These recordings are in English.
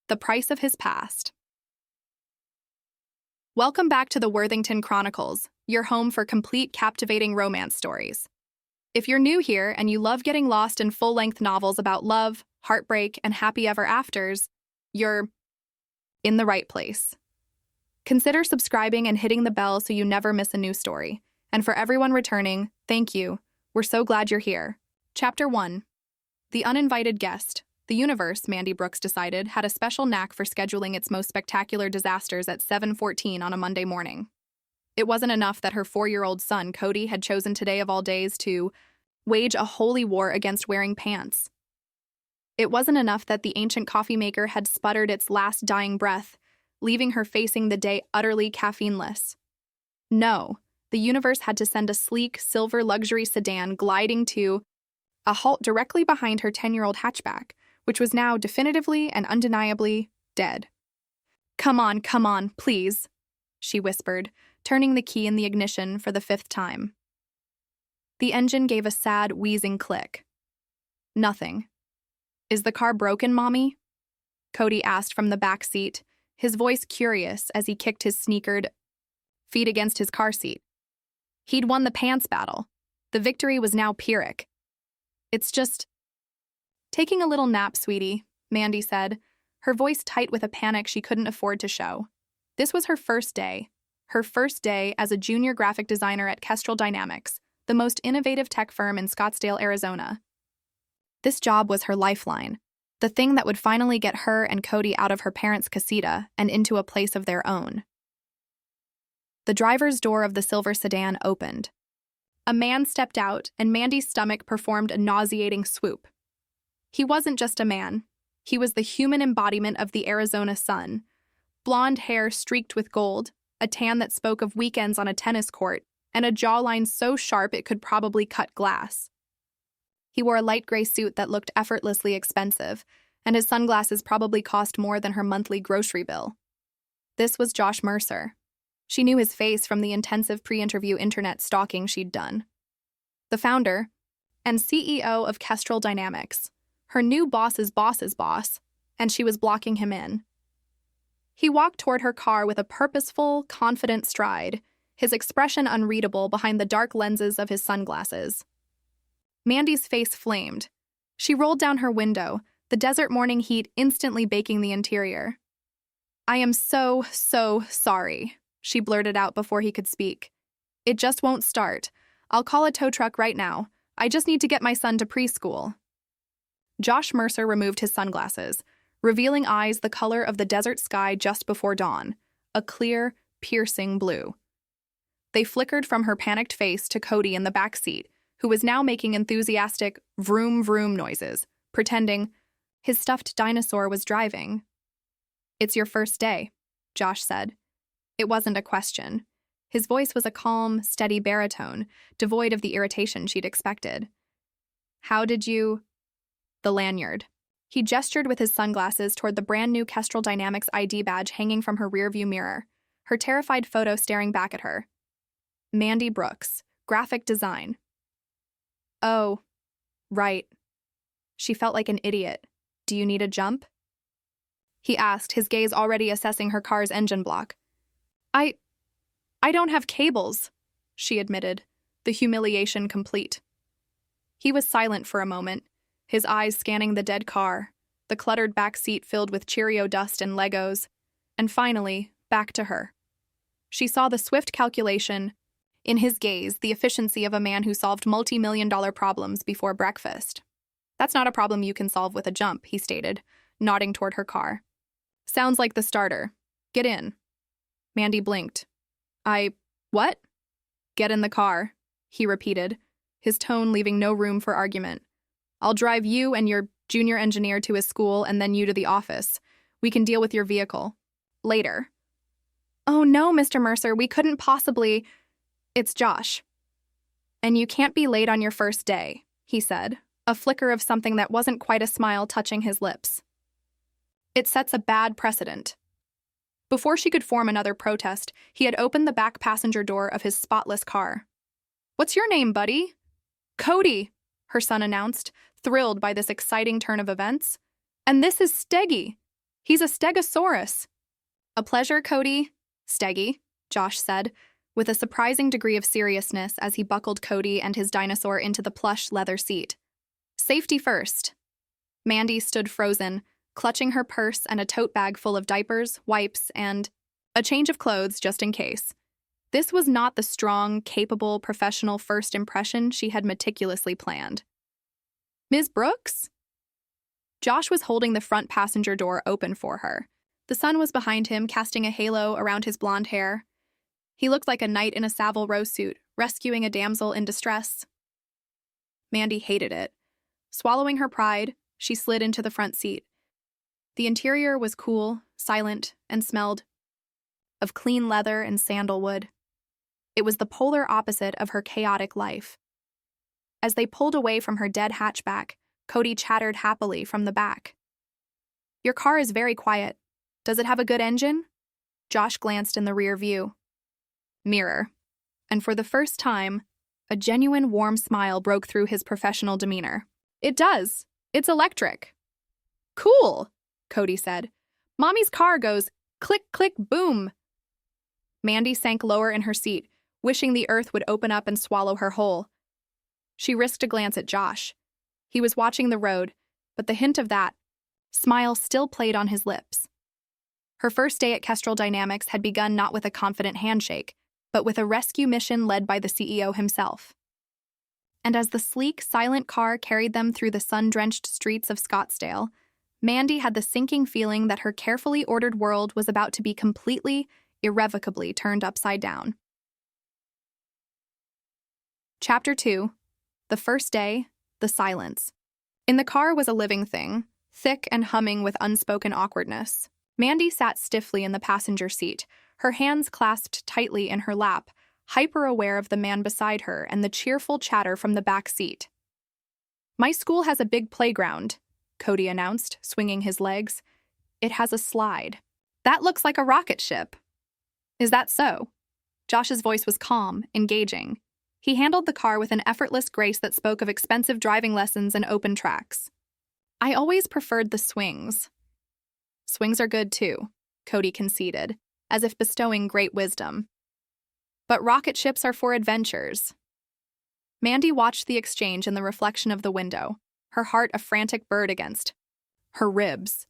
The price of his past. Welcome back to the Worthington Chronicles, your home for complete, captivating romance stories. If you're new here and you love getting lost in full-length novels about love, heartbreak, and happy ever afters, you're in the right place. Consider subscribing and hitting the bell so you never miss a new story. And for everyone returning, thank you. We're so glad you're here. Chapter 1. The Uninvited Guest. The universe, Mandy Brooks decided, had a special knack for scheduling its most spectacular disasters at 7:14 on a Monday morning. It wasn't enough that her 4-year-old son, Cody, had chosen today of all days to wage a holy war against wearing pants. It wasn't enough that the ancient coffee maker had sputtered its last dying breath, leaving her facing the day utterly caffeineless. No, the universe had to send a sleek, silver luxury sedan gliding to a halt directly behind her 10-year-old hatchback, which was now definitively and undeniably dead. Come on, please," she whispered, turning the key in the ignition for the 5th time. The engine gave a sad, wheezing click. Nothing. "Is the car broken, Mommy?" Cody asked from the back seat, his voice curious as he kicked his sneakered feet against his car seat. He'd won the pants battle. The victory was now Pyrrhic. "It's just taking a little nap, sweetie," Mandy said, her voice tight with a panic she couldn't afford to show. This was her first day as a junior graphic designer at Kestrel Dynamics, the most innovative tech firm in Scottsdale, Arizona. This job was her lifeline, the thing that would finally get her and Cody out of her parents' casita and into a place of their own. The driver's door of the silver sedan opened. A man stepped out, and Mandy's stomach performed a nauseating swoop. He wasn't just a man. He was the human embodiment of the Arizona sun. Blonde hair streaked with gold, a tan that spoke of weekends on a tennis court, and a jawline so sharp it could probably cut glass. He wore a light gray suit that looked effortlessly expensive, and his sunglasses probably cost more than her monthly grocery bill. This was Josh Mercer. She knew his face from the intensive pre-interview internet stalking she'd done. The founder and CEO of Kestrel Dynamics, her new boss's boss's boss, and she was blocking him in. He walked toward her car with a purposeful, confident stride, his expression unreadable behind the dark lenses of his sunglasses. Mandy's face flamed. She rolled down her window, the desert morning heat instantly baking the interior. "I am so sorry," she blurted out before he could speak. "It just won't start. I'll call a tow truck right now. I just need to get my son to preschool." Josh Mercer removed his sunglasses, revealing eyes the color of the desert sky just before dawn, a clear, piercing blue. They flickered from her panicked face to Cody in the back seat, who was now making enthusiastic vroom vroom noises, pretending his stuffed dinosaur was driving. "It's your first day," Josh said. It wasn't a question. His voice was a calm, steady baritone, devoid of the irritation she'd expected. "How did you—" The lanyard. He gestured with his sunglasses toward the brand-new Kestrel Dynamics ID badge hanging from her rearview mirror, her terrified photo staring back at her. Mandy Brooks, graphic design. "Oh, right." She felt like an idiot. "Do you need a jump?" he asked, his gaze already assessing her car's engine block. I don't have cables," she admitted, the humiliation complete. He was silent for a moment, his eyes scanning the dead car, the cluttered back seat filled with Cheerio dust and Legos, and finally, back to her. She saw the swift calculation, in his gaze, the efficiency of a man who solved multi-million-dollar problems before breakfast. "That's not a problem you can solve with a jump," he stated, nodding toward her car. "Sounds like the starter. Get in." Mandy blinked. What?" "Get in the car," he repeated, his tone leaving no room for argument. "I'll drive you and your junior engineer to his school and then you to the office. We can deal with your vehicle later." "Oh no, Mr. Mercer, we couldn't possibly—" "It's Josh. And you can't be late on your first day," he said, a flicker of something that wasn't quite a smile touching his lips. "It sets a bad precedent." Before she could form another protest, he had opened the back passenger door of his spotless car. "What's your name, buddy?" "Cody," her son announced, thrilled by this exciting turn of events. "And this is Steggy." He's a stegosaurus. A pleasure, Cody. Steggy, Josh said, with a surprising degree of seriousness as he buckled Cody and his dinosaur into the plush leather seat. Safety first. Mandy stood frozen, clutching her purse and a tote bag full of diapers, wipes, and a change of clothes just in case. This was not the strong, capable, professional first impression she had meticulously planned. Ms. Brooks? Josh was holding the front passenger door open for her. The sun was behind him, casting a halo around his blonde hair. He looked like a knight in a Savile Row suit, rescuing a damsel in distress. Mandy hated it. Swallowing her pride, she slid into the front seat. The interior was cool, silent, and smelled of clean leather and sandalwood. It was the polar opposite of her chaotic life. As they pulled away from her dead hatchback, Cody chattered happily from the back. Your car is very quiet. Does it have a good engine? Josh glanced in the rear view mirror, and for the first time, a genuine warm smile broke through his professional demeanor. It does. It's electric. Cool, Cody said. Mommy's car goes click, click, boom. Mandy sank lower in her seat, wishing the earth would open up and swallow her whole. She risked a glance at Josh. He was watching the road, but the hint of that smile still played on his lips. Her first day at Kestrel Dynamics had begun not with a confident handshake, but with a rescue mission led by the CEO himself. And as the sleek, silent car carried them through the sun-drenched streets of Scottsdale, Mandy had the sinking feeling that her carefully ordered world was about to be completely, irrevocably turned upside down. Chapter 2. The first day, the silence. In the car was a living thing, thick and humming with unspoken awkwardness. Mandy sat stiffly in the passenger seat, her hands clasped tightly in her lap, hyper-aware of the man beside her and the cheerful chatter from the back seat. My school has a big playground, Cody announced, swinging his legs. It has a slide. That looks like a rocket ship. Is that so? Josh's voice was calm, engaging. He handled the car with an effortless grace that spoke of expensive driving lessons and open tracks. I always preferred the swings. Swings are good too, Cody conceded, as if bestowing great wisdom. But rocket ships are for adventures. Mandy watched the exchange in the reflection of the window, her heart a frantic bird against her ribs.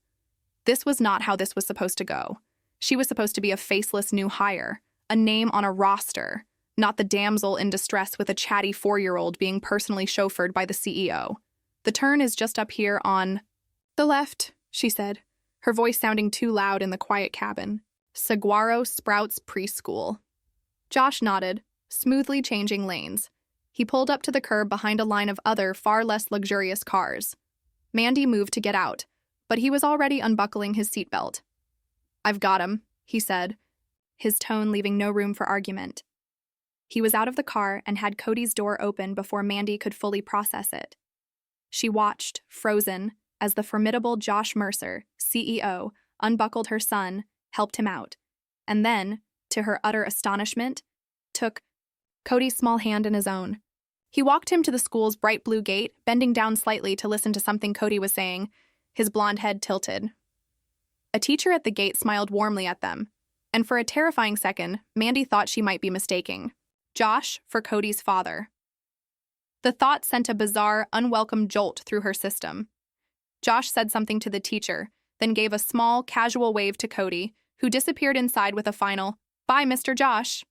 This was not how this was supposed to go. She was supposed to be a faceless new hire, a name on a roster, not the damsel in distress with a chatty 4-year-old being personally chauffeured by the CEO. The turn is just up here on the left, she said, her voice sounding too loud in the quiet cabin. Saguaro Sprouts Preschool. Josh nodded, smoothly changing lanes. He pulled up to the curb behind a line of other, far less luxurious cars. Mandy moved to get out, but he was already unbuckling his seatbelt. I've got him, he said, his tone leaving no room for argument. He was out of the car and had Cody's door open before Mandy could fully process it. She watched, frozen, as the formidable Josh Mercer, CEO, unbuckled her son, helped him out, and then, to her utter astonishment, took Cody's small hand in his own. He walked him to the school's bright blue gate, bending down slightly to listen to something Cody was saying, his blonde head tilted. A teacher at the gate smiled warmly at them, and for a terrifying second, Mandy thought she might be mistaking Josh for Cody's father. The thought sent a bizarre, unwelcome jolt through her system. Josh said something to the teacher, then gave a small, casual wave to Cody, who disappeared inside with a final, "Bye, Mr. Josh."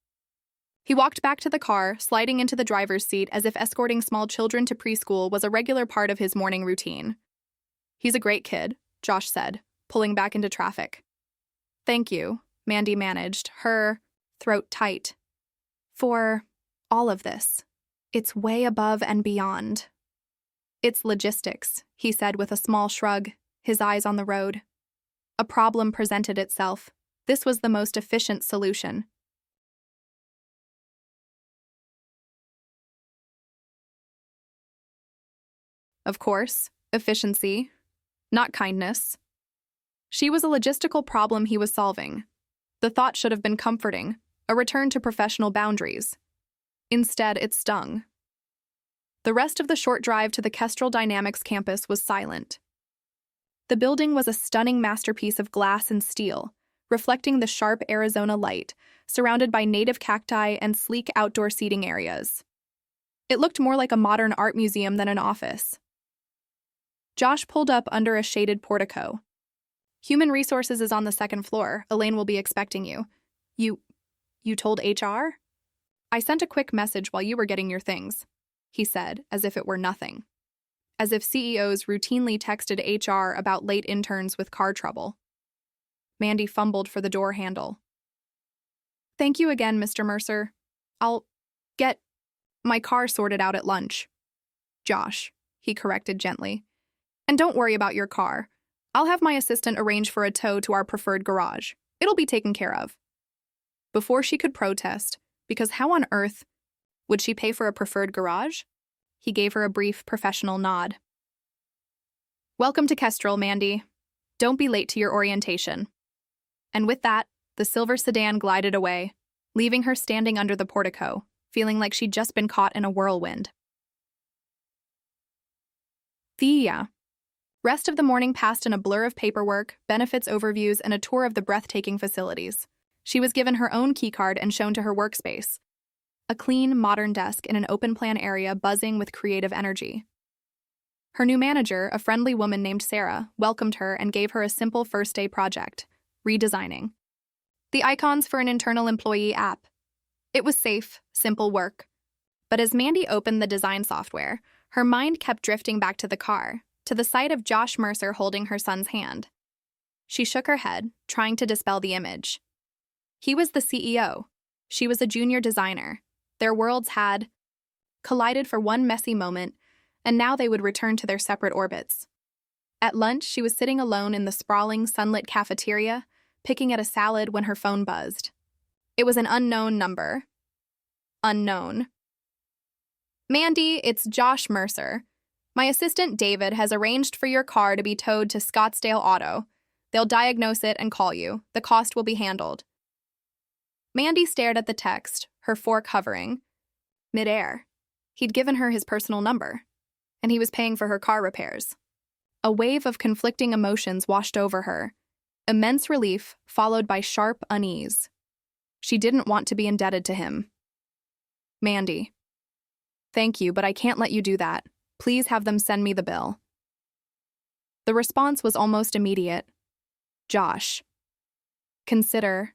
He walked back to the car, sliding into the driver's seat as if escorting small children to preschool was a regular part of his morning routine. He's a great kid, Josh said, pulling back into traffic. Thank you, Mandy managed, her throat tight. For all of this. It's way above and beyond. It's logistics, he said with a small shrug, his eyes on the road. A problem presented itself. This was the most efficient solution. Of course, efficiency, not kindness. She was a logistical problem he was solving. The thought should have been comforting, a return to professional boundaries. Instead, it stung. The rest of the short drive to the Kestrel Dynamics campus was silent. The building was a stunning masterpiece of glass and steel, reflecting the sharp Arizona light, surrounded by native cacti and sleek outdoor seating areas. It looked more like a modern art museum than an office. Josh pulled up under a shaded portico. "Human Resources is on the second floor. Elaine will be expecting you." You told HR? "I sent a quick message while you were getting your things," he said, as if it were nothing. As if CEOs routinely texted HR about late interns with car trouble. Mandy fumbled for the door handle. "Thank you again, Mr. Mercer. I'll get my car sorted out at lunch." "Josh," he corrected gently. "And don't worry about your car. I'll have my assistant arrange for a tow to our preferred garage. It'll be taken care of." Before she could protest, because how on earth would she pay for a preferred garage? He gave her a brief, professional nod. "Welcome to Kestrel, Mandy. Don't be late to your orientation." And with that, the silver sedan glided away, leaving her standing under the portico, feeling like she'd just been caught in a whirlwind. The rest of the morning passed in a blur of paperwork, benefits overviews, and a tour of the breathtaking facilities. She was given her own keycard and shown to her workspace. A clean, modern desk in an open-plan area buzzing with creative energy. Her new manager, a friendly woman named Sarah, welcomed her and gave her a simple first-day project, redesigning the icons for an internal employee app. It was safe, simple work. But as Mandy opened the design software, her mind kept drifting back to the car, to the sight of Josh Mercer holding her son's hand. She shook her head, trying to dispel the image. He was the CEO. She was a junior designer. Their worlds had collided for one messy moment, and now they would return to their separate orbits. At lunch, she was sitting alone in the sprawling, sunlit cafeteria, picking at a salad when her phone buzzed. It was an unknown number. Unknown. "Mandy, it's Josh Mercer. My assistant David has arranged for your car to be towed to Scottsdale Auto. They'll diagnose it and call you. The cost will be handled." Mandy stared at the text, her fork hovering midair. He'd given her his personal number, and he was paying for her car repairs. A wave of conflicting emotions washed over her. Immense relief, followed by sharp unease. She didn't want to be indebted to him. "Mandy. Thank you, but I can't let you do that. Please have them send me the bill." The response was almost immediate. "Josh. Consider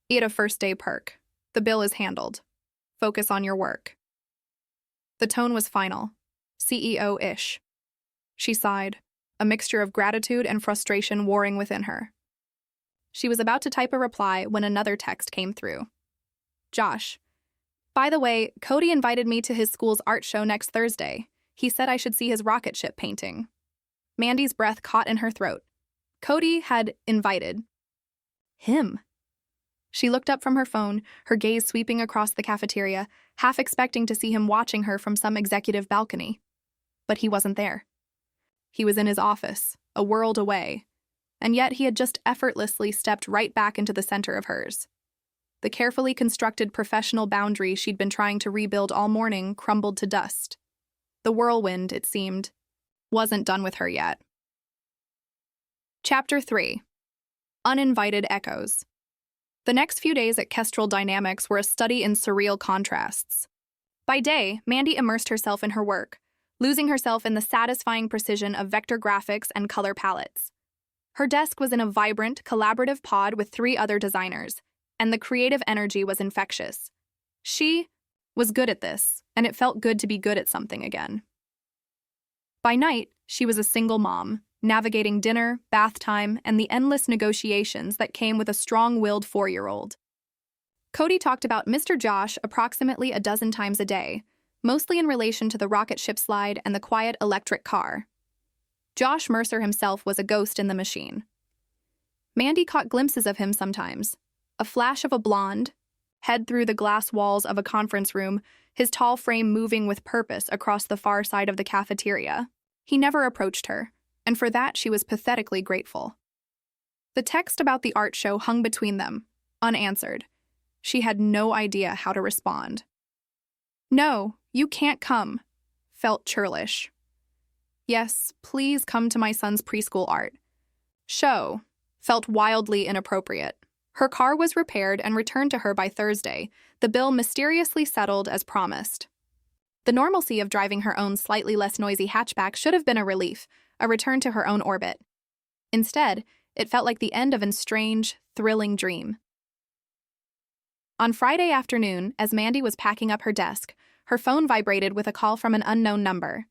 it a first-day perk. The bill is handled. Focus on your work." The tone was final, CEO-ish. She sighed, a mixture of gratitude and frustration warring within her. She was about to type a reply when another text came through. "Josh. By the way, Cody invited me to his school's art show next Thursday. He said I should see his rocket ship painting." Mandy's breath caught in her throat. Cody had invited him. She looked up from her phone, her gaze sweeping across the cafeteria, half expecting to see him watching her from some executive balcony. But he wasn't there. He was in his office, a world away, and yet he had just effortlessly stepped right back into the center of hers. The carefully constructed professional boundary she'd been trying to rebuild all morning crumbled to dust. The whirlwind, it seemed, wasn't done with her yet. Chapter 3. Uninvited Echoes. The next few days at Kestrel Dynamics were a study in surreal contrasts. By day, Mandy immersed herself in her work, losing herself in the satisfying precision of vector graphics and color palettes. Her desk was in a vibrant, collaborative pod with 3 other designers, and the creative energy was infectious. She was good at this, and it felt good to be good at something again. By night, she was a single mom, navigating dinner, bath time, and the endless negotiations that came with a strong-willed 4-year-old. Cody talked about Mr. Josh approximately a dozen times a day, mostly in relation to the rocket ship slide and the quiet electric car. Josh Mercer himself was a ghost in the machine. Mandy caught glimpses of him sometimes, a flash of a blonde, head through the glass walls of a conference room, his tall frame moving with purpose across the far side of the cafeteria. He never approached her, and for that she was pathetically grateful. The text about the art show hung between them, unanswered. She had no idea how to respond. "No, you can't come," felt churlish. "Yes, please come to my son's preschool art. show felt wildly inappropriate. Her car was repaired and returned to her by Thursday, the bill mysteriously settled as promised. The normalcy of driving her own slightly less noisy hatchback should have been a relief, a return to her own orbit. Instead, it felt like the end of a strange, thrilling dream. On Friday afternoon, as Mandy was packing up her desk, her phone vibrated with a call from an unknown number.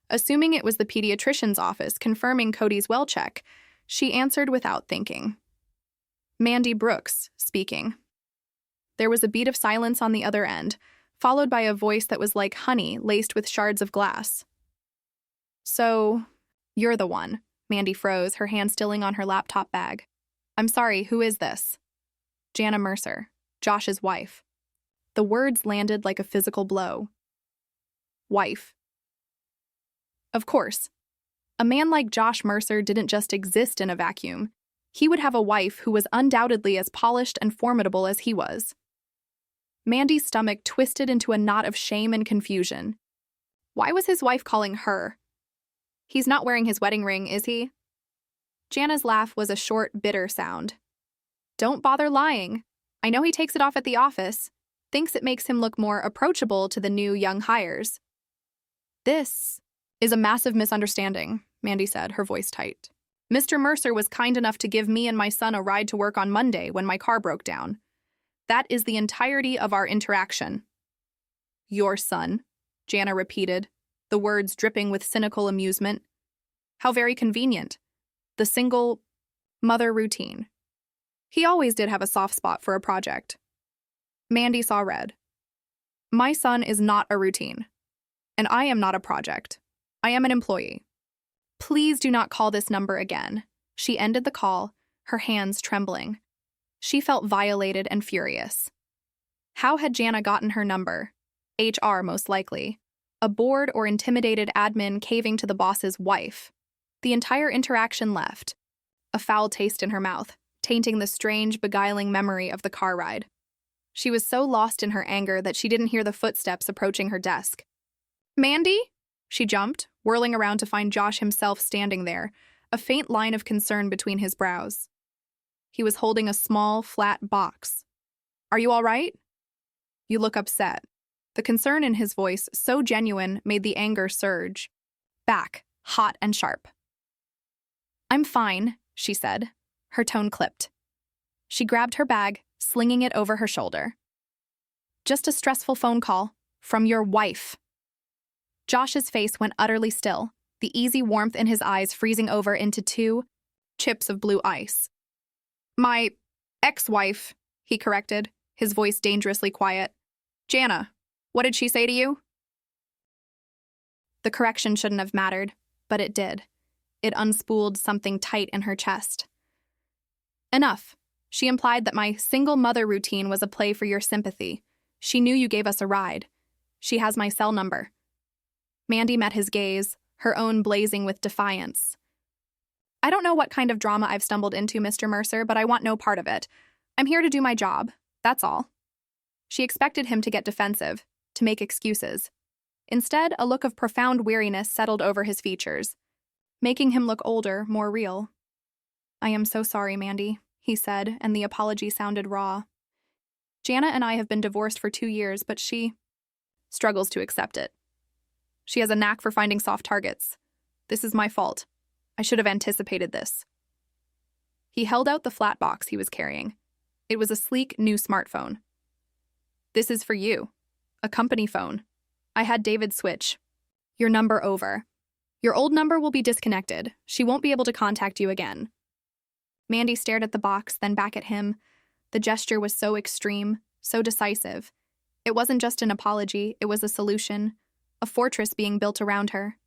Assuming it was the pediatrician's office confirming Cody's well check, she answered without thinking. Mandy Brooks, speaking. There was a beat of silence on the other end, followed by a voice that was like honey laced with shards of glass. So, you're the one. Mandy froze, her hand stilling on her laptop bag. I'm sorry, who is this? Jana Mercer, Josh's wife. The words landed like a physical blow. Wife. Of course. A man like Josh Mercer didn't just exist in a vacuum. He would have a wife who was undoubtedly as polished and formidable as he was. Mandy's stomach twisted into a knot of shame and confusion. Why was his wife calling her? He's not wearing his wedding ring, is he? Jana's laugh was a short, bitter sound. Don't bother lying. I know he takes it off at the office, thinks it makes him look more approachable to the new young hires. This is a massive misunderstanding, Mandy said, her voice tight. Mr. Mercer was kind enough to give me and my son a ride to work on Monday when my car broke down. That is the entirety of our interaction. Your son, Jana repeated, the words dripping with cynical amusement. How very convenient. The single mother routine. He always did have a soft spot for a project. Mandy saw red. My son is not a routine, and I am not a project. I am an employee. Please do not call this number again. She ended the call, her hands trembling. She felt violated and furious. How had Jana gotten her number? HR, most likely. A bored or intimidated admin caving to the boss's wife. The entire interaction left a foul taste in her mouth, tainting the strange, beguiling memory of the car ride. She was so lost in her anger that she didn't hear the footsteps approaching her desk. Mandy? She jumped, whirling around to find Josh himself standing there, a faint line of concern between his brows. He was holding a small, flat box. Are you all right? You look upset. The concern in his voice, so genuine, made the anger surge. Back, hot and sharp. I'm fine, she said, her tone clipped. She grabbed her bag, slinging it over her shoulder. Just a stressful phone call from your wife. Josh's face went utterly still, the easy warmth in his eyes freezing over into 2 chips of blue ice. My ex-wife, he corrected, his voice dangerously quiet. Jana, what did she say to you? The correction shouldn't have mattered, but it did. It unspooled something tight in her chest. Enough. She implied that my single mother routine was a play for your sympathy. She knew you gave us a ride. She has my cell number. Mandy met his gaze, her own blazing with defiance. I don't know what kind of drama I've stumbled into, Mr. Mercer, but I want no part of it. I'm here to do my job, that's all. She expected him to get defensive, to make excuses. Instead, a look of profound weariness settled over his features, making him look older, more real. I am so sorry, Mandy, he said, and the apology sounded raw. Jana and I have been divorced for 2 years, but she struggles to accept it. She has a knack for finding soft targets. This is my fault. I should have anticipated this. He held out the flat box he was carrying. It was a sleek, new smartphone. This is for you. A company phone. I had David switch your number over. Your old number will be disconnected. She won't be able to contact you again. Mandy stared at the box, then back at him. The gesture was so extreme, so decisive. It wasn't just an apology, it was a solution, a fortress being built around her.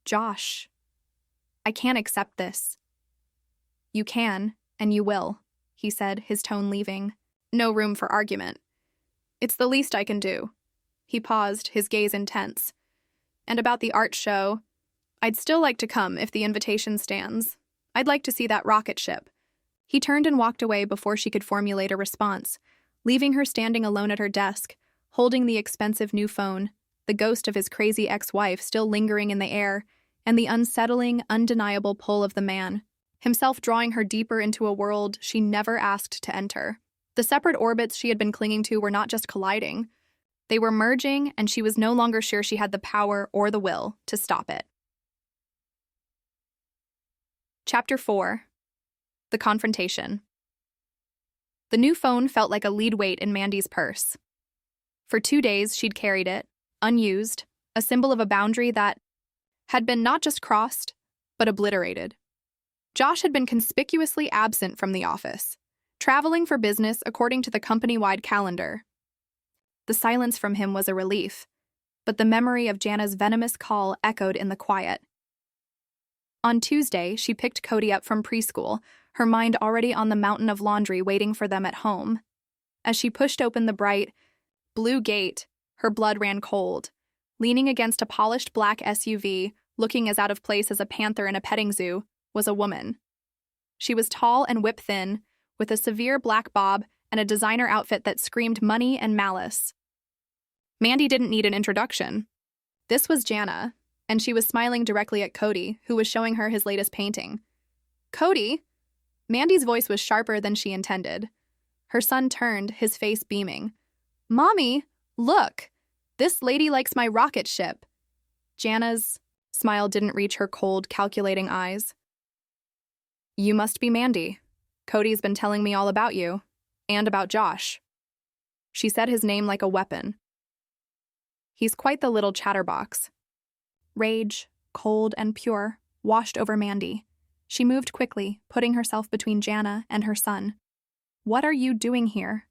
Josh, I can't accept this. You can, and you will, he said, his tone leaving. No room for argument. It's the least I can do. He paused, his gaze intense. And about the art show, I'd still like to come if the invitation stands. I'd like to see that rocket ship. He turned and walked away before she could formulate a response, leaving her standing alone at her desk, holding the expensive new phone, the ghost of his crazy ex-wife still lingering in the air, and the unsettling, undeniable pull of the man, himself drawing her deeper into a world she never asked to enter. The separate orbits she had been clinging to were not just colliding. They were merging, and she was no longer sure she had the power or the will to stop it. Chapter 4. The Confrontation. The new phone felt like a lead weight in Mandy's purse. For 2 days, she'd carried it, unused, a symbol of a boundary that had been not just crossed, but obliterated. Josh had been conspicuously absent from the office, traveling for business according to the company-wide calendar. The silence from him was a relief, but the memory of Jana's venomous call echoed in the quiet. On Tuesday, she picked Cody up from preschool, her mind already on the mountain of laundry waiting for them at home. As she pushed open the bright, blue gate, her blood ran cold. Leaning against a polished black SUV, looking as out of place as a panther in a petting zoo, was a woman. She was tall and whip-thin, with a severe black bob and a designer outfit that screamed money and malice. Mandy didn't need an introduction. This was Jana, and she was smiling directly at Cody, who was showing her his latest painting. "Cody?" Mandy's voice was sharper than she intended. Her son turned, his face beaming. "Mommy, look! This lady likes my rocket ship." Jana's smile didn't reach her cold, calculating eyes. "You must be Mandy. Cody's been telling me all about you, and about Josh." She said his name like a weapon. He's quite the little chatterbox. Rage, cold and pure, washed over Mandy. She moved quickly, putting herself between Jana and her son. "What are you doing here?"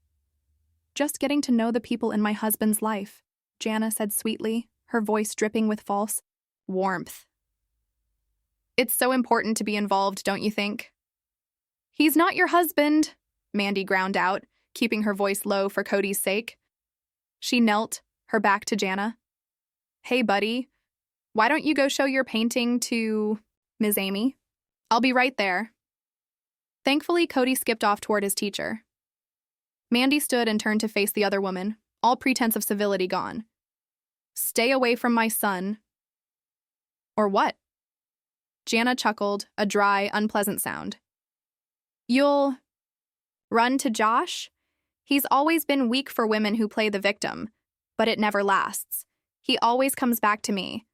"Just getting to know the people in my husband's life," Jana said sweetly, her voice dripping with false warmth. "It's so important to be involved, don't you think?" "He's not your husband," Mandy ground out, keeping her voice low for Cody's sake. She knelt, her back to Jana. "Hey, buddy, why don't you go show your painting to Ms. Amy? I'll be right there." Thankfully, Cody skipped off toward his teacher. Mandy stood and turned to face the other woman, all pretense of civility gone. "Stay away from my son." "Or what?" Jana chuckled, a dry, unpleasant sound. "You'll run to Josh? He's always been weak for women who play the victim, but it never lasts. He always comes back to me.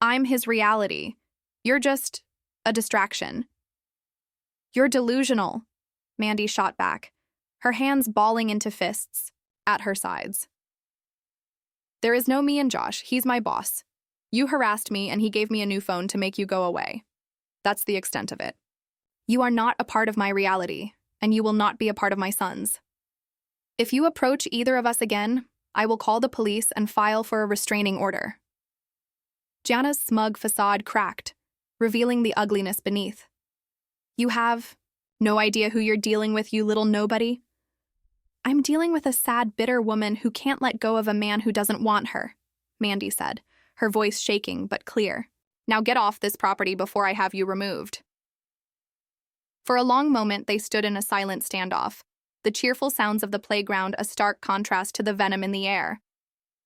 I'm his reality. You're just a distraction." "You're delusional," Mandy shot back, her hands balling into fists at her sides. "There is no me and Josh. He's my boss. You harassed me and he gave me a new phone to make you go away. That's the extent of it. You are not a part of my reality, and you will not be a part of my son's. If you approach either of us again, I will call the police and file for a restraining order." Jana's smug facade cracked, revealing the ugliness beneath. "You have no idea who you're dealing with, you little nobody?" "I'm dealing with a sad, bitter woman who can't let go of a man who doesn't want her," Mandy said, her voice shaking but clear. "Now get off this property before I have you removed." For a long moment, they stood in a silent standoff, the cheerful sounds of the playground a stark contrast to the venom in the air.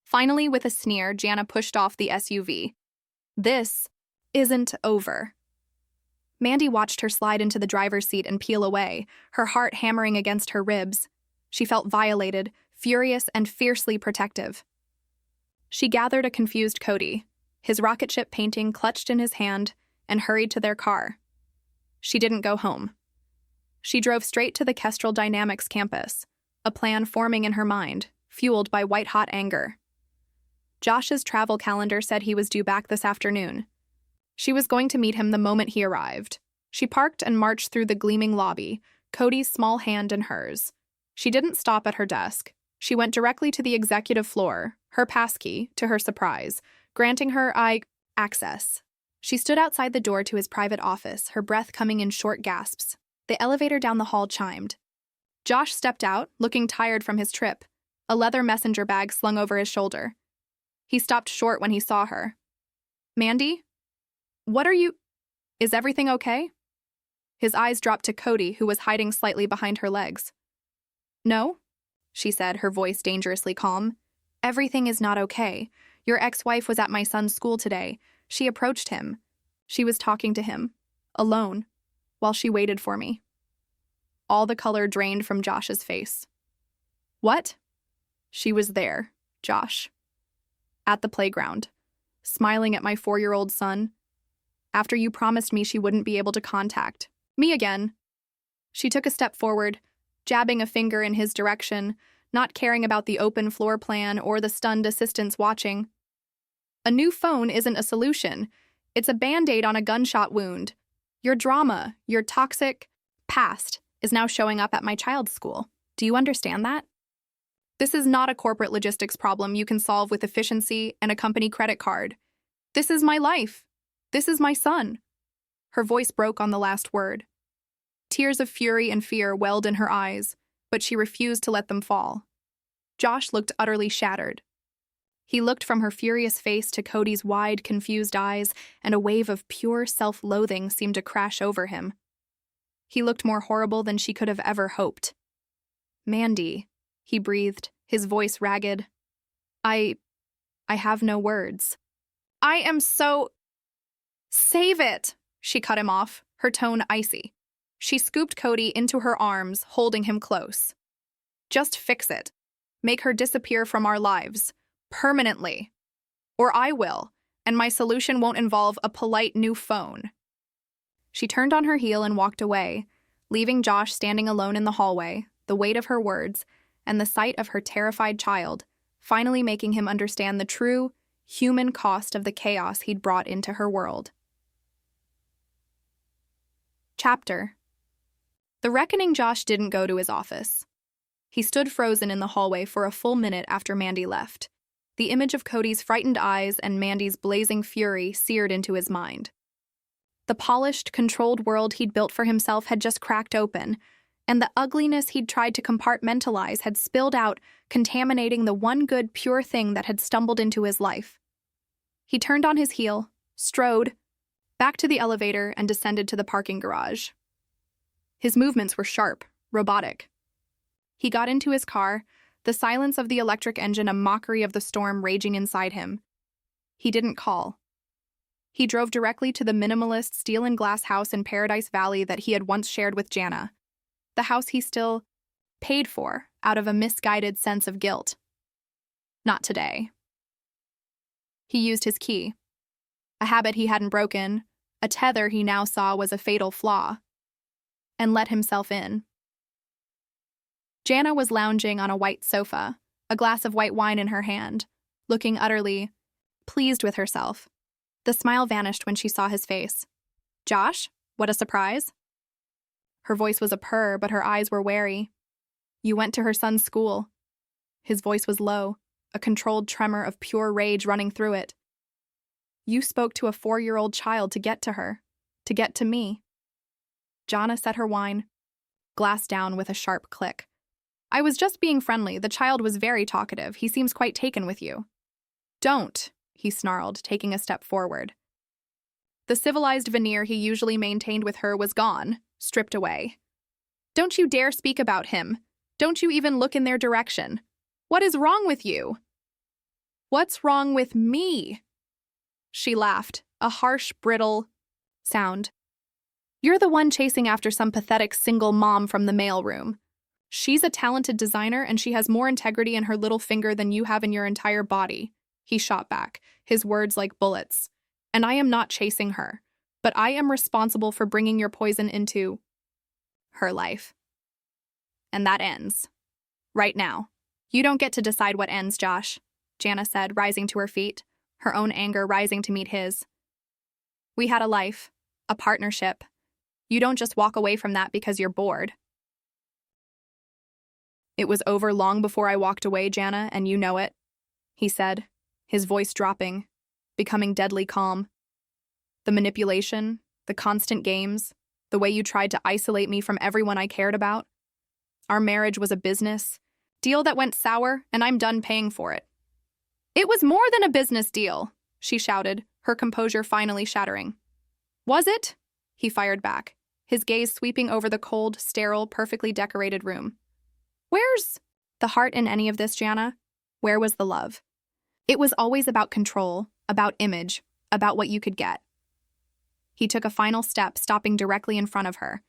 Finally, with a sneer, Jana pushed off the SUV. "This isn't over." Mandy watched her slide into the driver's seat and peel away, her heart hammering against her ribs. She felt violated, furious, and fiercely protective. She gathered a confused Cody, his rocket ship painting clutched in his hand, and hurried to their car. She didn't go home. She drove straight to the Kestrel Dynamics campus, a plan forming in her mind, fueled by white-hot anger. Josh's travel calendar said he was due back this afternoon. She was going to meet him the moment he arrived. She parked and marched through the gleaming lobby, Cody's small hand in hers. She didn't stop at her desk. She went directly to the executive floor, her passkey, to her surprise, granting her access. She stood outside the door to his private office, her breath coming in short gasps. The elevator down the hall chimed. Josh stepped out, looking tired from his trip, a leather messenger bag slung over his shoulder. He stopped short when he saw her. "Mandy? What are you— Is everything okay?" His eyes dropped to Cody, who was hiding slightly behind her legs. "No," she said, her voice dangerously calm. "Everything is not okay. Your ex-wife was at my son's school today. She approached him. She was talking to him. Alone. while she waited for me. All the color drained from Josh's face. What? She was there, Josh. At the playground, smiling at my 4-year-old son, after you promised me she wouldn't be able to contact me again. She took a step forward, jabbing a finger in his direction, not caring about the open floor plan or the stunned assistants watching. A new phone isn't a solution. It's a band-aid on a gunshot wound. Your drama, your toxic past, is now showing up at my child's school. Do you understand that? This is not a corporate logistics problem you can solve with efficiency and a company credit card. This is my life. This is my son. Her voice broke on the last word. Tears of fury and fear welled in her eyes, but she refused to let them fall. Josh looked utterly shattered. He looked from her furious face to Cody's wide, confused eyes, and a wave of pure self-loathing seemed to crash over him. He looked more horrible than she could have ever hoped. Mandy, he breathed, his voice ragged. I have no words. I am so... Save it! She cut him off, her tone icy. She scooped Cody into her arms, holding him close. Just fix it. Make her disappear from our lives. Permanently. Or I will, and my solution won't involve a polite new phone. She turned on her heel and walked away, leaving Josh standing alone in the hallway, the weight of her words, and the sight of her terrified child, finally making him understand the true, human cost of the chaos he'd brought into her world. Chapter. The reckoning Josh didn't go to his office. He stood frozen in the hallway for a full minute after Mandy left. The image of Cody's frightened eyes and Mandy's blazing fury seared into his mind. The polished, controlled world he'd built for himself had just cracked open, and the ugliness he'd tried to compartmentalize had spilled out, contaminating the one good, pure thing that had stumbled into his life. He turned on his heel, strode, back to the elevator, and descended to the parking garage. His movements were sharp, robotic. He got into his car, the silence of the electric engine a mockery of the storm raging inside him. He didn't call. He drove directly to the minimalist steel and glass house in Paradise Valley that he had once shared with Jana, the house he still paid for out of a misguided sense of guilt. Not today. He used his key, a habit he hadn't broken, a tether he now saw was a fatal flaw, and let himself in. Jana was lounging on a white sofa, a glass of white wine in her hand, looking utterly pleased with herself. The smile vanished when she saw his face. Josh, what a surprise. Her voice was a purr, but her eyes were wary. You went to her son's school. His voice was low, a controlled tremor of pure rage running through it. You spoke to a 4-year-old child to get to her, to get to me. Jana set her wine, glass down with a sharp click. I was just being friendly. The child was very talkative. He seems quite taken with you. Don't, he snarled, taking a step forward. The civilized veneer he usually maintained with her was gone, stripped away. Don't you dare speak about him. Don't you even look in their direction. What is wrong with you? What's wrong with me? She laughed, a harsh, brittle sound. You're the one chasing after some pathetic single mom from the mailroom. She's a talented designer and she has more integrity in her little finger than you have in your entire body. He shot back, his words like bullets. And I am not chasing her, but I am responsible for bringing your poison into her life. And that ends. Right now. You don't get to decide what ends, Josh, Jana said, rising to her feet, her own anger rising to meet his. We had a life, a partnership. You don't just walk away from that because you're bored. It was over long before I walked away, Jana, and you know it, he said, his voice dropping, becoming deadly calm. The manipulation, the constant games, the way you tried to isolate me from everyone I cared about. Our marriage was a business deal that went sour, and I'm done paying for it. It was more than a business deal, she shouted, her composure finally shattering. Was it? He fired back, his gaze sweeping over the cold, sterile, perfectly decorated room. Where's the heart in any of this, Jana? Where was the love? It was always about control, about image, about what you could get. He took a final step, stopping directly in front of her.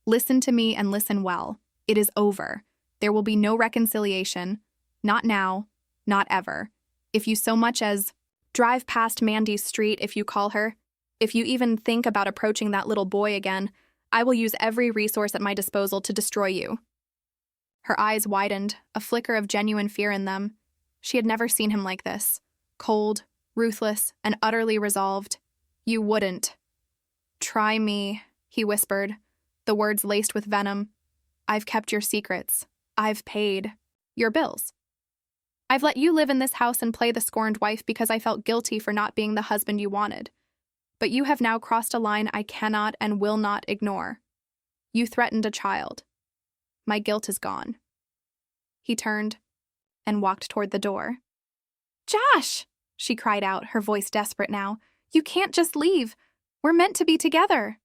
Listen to me and listen well. It is over. There will be no reconciliation. Not now. Not ever. If you so much as drive past Mandy's street, if you call her, if you even think about approaching that little boy again, I will use every resource at my disposal to destroy you. Her eyes widened, a flicker of genuine fear in them. She had never seen him like this. Cold, ruthless, and utterly resolved. You wouldn't. Try me, he whispered, the words laced with venom. I've kept your secrets. I've paid your bills. I've let you live in this house and play the scorned wife because I felt guilty for not being the husband you wanted. But you have now crossed a line I cannot and will not ignore. You threatened a child. My guilt is gone. He turned and walked toward the door. Josh, she cried out, her voice desperate now. You can't just leave. We're meant to be together.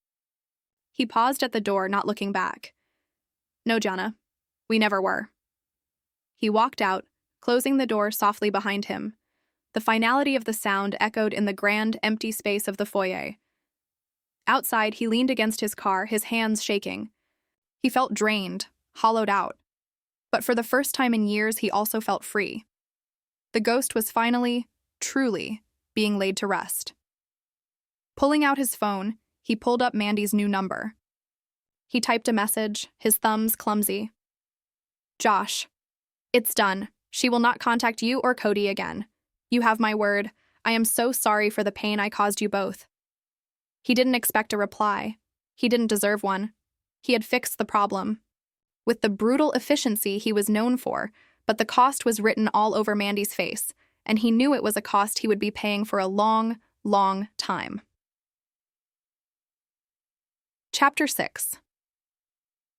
He paused at the door, not looking back. No, Jana, we never were. He walked out, closing the door softly behind him. The finality of the sound echoed in the grand, empty space of the foyer. Outside, he leaned against his car, his hands shaking. He felt drained, hollowed out. But for the first time in years, he also felt free. The ghost was finally, truly, being laid to rest. Pulling out his phone, he pulled up Mandy's new number. He typed a message, his thumbs clumsy. Josh, it's done. She will not contact you or Cody again. You have my word. I am so sorry for the pain I caused you both. He didn't expect a reply. He didn't deserve one. He had fixed the problem. With the brutal efficiency he was known for, but the cost was written all over Mandy's face, and he knew it was a cost he would be paying for a long, long time. Chapter 6.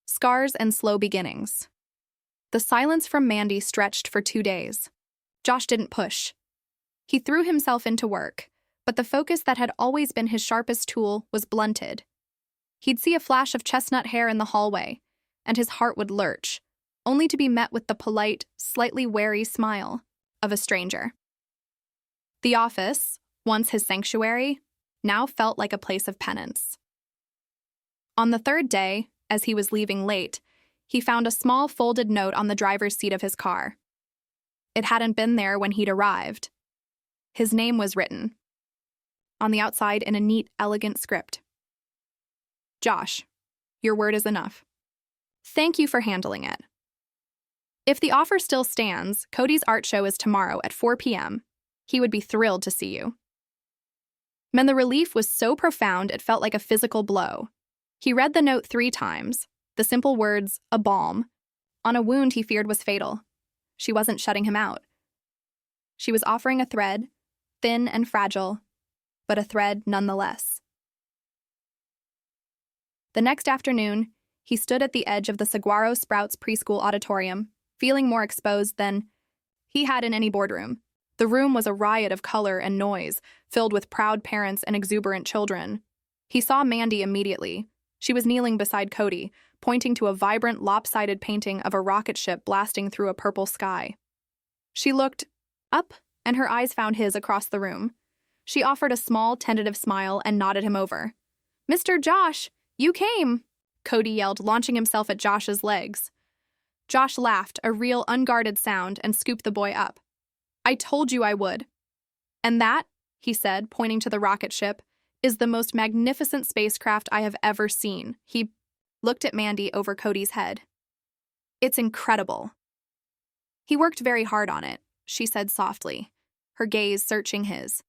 Scars and Slow Beginnings. The silence from Mandy stretched for 2 days. Josh didn't push. He threw himself into work, but the focus that had always been his sharpest tool was blunted. He'd see a flash of chestnut hair in the hallway, and his heart would lurch, only to be met with the polite, slightly wary smile of a stranger. The office, once his sanctuary, now felt like a place of penance. On the third day, as he was leaving late, he found a small folded note on the driver's seat of his car. It hadn't been there when he'd arrived. His name was written on the outside in a neat, elegant script. Josh, your word is enough. Thank you for handling it. If the offer still stands, Cody's art show is tomorrow at 4 p.m. He would be thrilled to see you. And the relief was so profound it felt like a physical blow. He read the note 3 times, the simple words, a balm, on a wound he feared was fatal. She wasn't shutting him out. She was offering a thread, thin and fragile, but a thread nonetheless. The next afternoon, he stood at the edge of the Saguaro Sprouts preschool auditorium, feeling more exposed than he had in any boardroom. The room was a riot of color and noise, filled with proud parents and exuberant children. He saw Mandy immediately. She was kneeling beside Cody, pointing to a vibrant, lopsided painting of a rocket ship blasting through a purple sky. She looked up, and her eyes found his across the room. She offered a small, tentative smile and nodded him over. Mr. Josh, you came, Cody yelled, launching himself at Josh's legs. Josh laughed, a real, unguarded sound, and scooped the boy up. I told you I would. And that, he said, pointing to the rocket ship, is the most magnificent spacecraft I have ever seen. He looked at Mandy over Cody's head. It's incredible. He worked very hard on it, she said softly, her gaze searching his.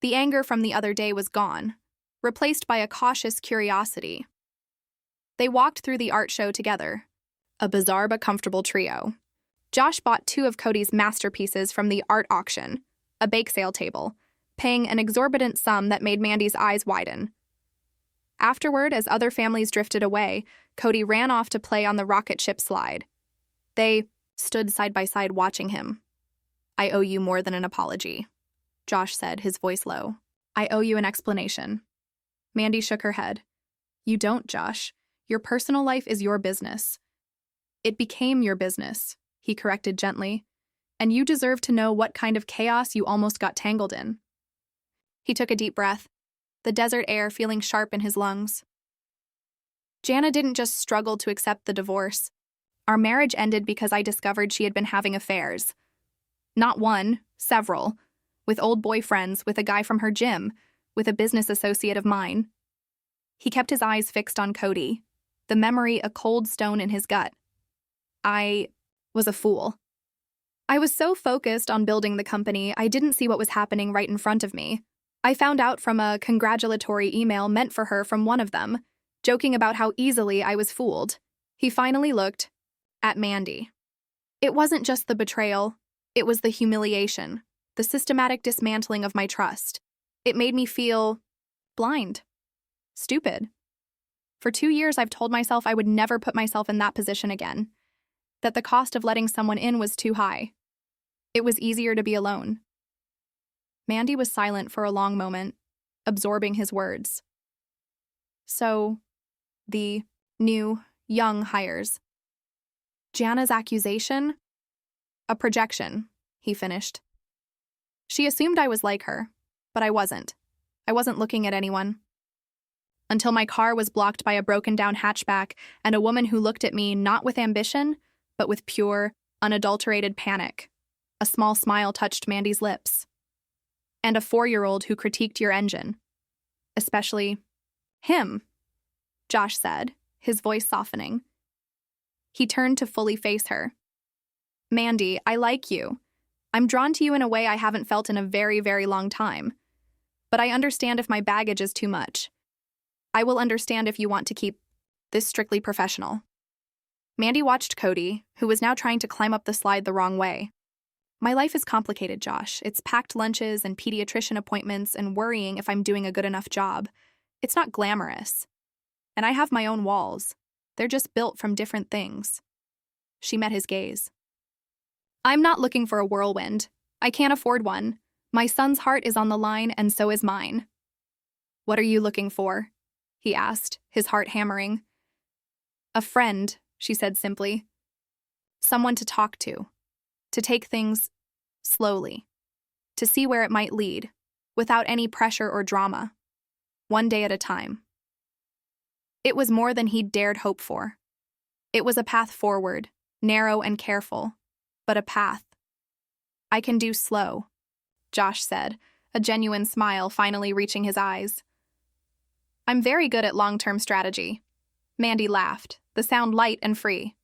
The anger from the other day was gone, replaced by a cautious curiosity. They walked through the art show together, a bizarre but comfortable trio. Josh bought 2 of Cody's masterpieces from the art auction, a bake sale table, paying an exorbitant sum that made Mandy's eyes widen. Afterward, as other families drifted away, Cody ran off to play on the rocket ship slide. They stood side by side watching him. I owe you more than an apology, Josh said, his voice low. I owe you an explanation. Mandy shook her head. You don't, Josh. Your personal life is your business. It became your business, he corrected gently, and you deserve to know what kind of chaos you almost got tangled in. He took a deep breath. the desert air feeling sharp in his lungs. Jana didn't just struggle to accept the divorce. Our marriage ended because I discovered she had been having affairs. Not one, several. With old boyfriends, with a guy from her gym, with a business associate of mine. He kept his eyes fixed on Cody, the memory a cold stone in his gut. I was a fool. I was so focused on building the company, I didn't see what was happening right in front of me. I found out from a congratulatory email meant for her from one of them, joking about how easily I was fooled. He finally looked at Mandy. It wasn't just the betrayal, it was the humiliation, the systematic dismantling of my trust. It made me feel blind, stupid. For 2 years, I've told myself I would never put myself in that position again, that the cost of letting someone in was too high. It was easier to be alone. Mandy was silent for a long moment, absorbing his words. So, the new, young hires. Jana's accusation? A projection, he finished. She assumed I was like her, but I wasn't. I wasn't looking at anyone. Until my car was blocked by a broken-down hatchback and a woman who looked at me not with ambition, but with pure, unadulterated panic. A small smile touched Mandy's lips. And a 4-year-old who critiqued your engine. Especially him, Josh said, his voice softening. He turned to fully face her. Mandy, I like you. I'm drawn to you in a way I haven't felt in a very, very long time. But I understand if my baggage is too much. I will understand if you want to keep this strictly professional. Mandy watched Cody, who was now trying to climb up the slide the wrong way. My life is complicated, Josh. It's packed lunches and pediatrician appointments and worrying if I'm doing a good enough job. It's not glamorous. And I have my own walls. They're just built from different things. She met his gaze. I'm not looking for a whirlwind. I can't afford one. My son's heart is on the line, and so is mine. What are you looking for? He asked, his heart hammering. A friend, she said simply. Someone to talk to take things slowly, to see where it might lead, without any pressure or drama, one day at a time. It was more than he'd dared hope for. It was a path forward, narrow and careful, but a path. I can do slow, Josh said, a genuine smile finally reaching his eyes. I'm very good at long-term strategy. Mandy laughed, the sound light and free.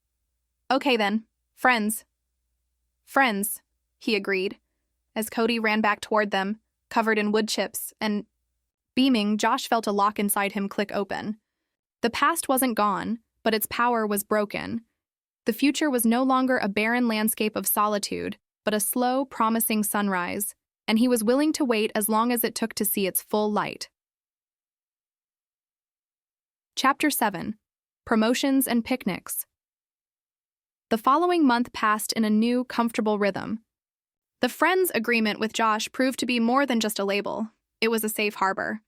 Okay then, friends. Friends, he agreed, as Cody ran back toward them, covered in wood chips, and, beaming, Josh felt a lock inside him click open. The past wasn't gone, but its power was broken. The future was no longer a barren landscape of solitude, but a slow, promising sunrise, and he was willing to wait as long as it took to see its full light. Chapter 7. Promotions and Picnics. The following month passed in a new, comfortable rhythm. The Friends agreement with Josh proved to be more than just a label. It was a safe harbor.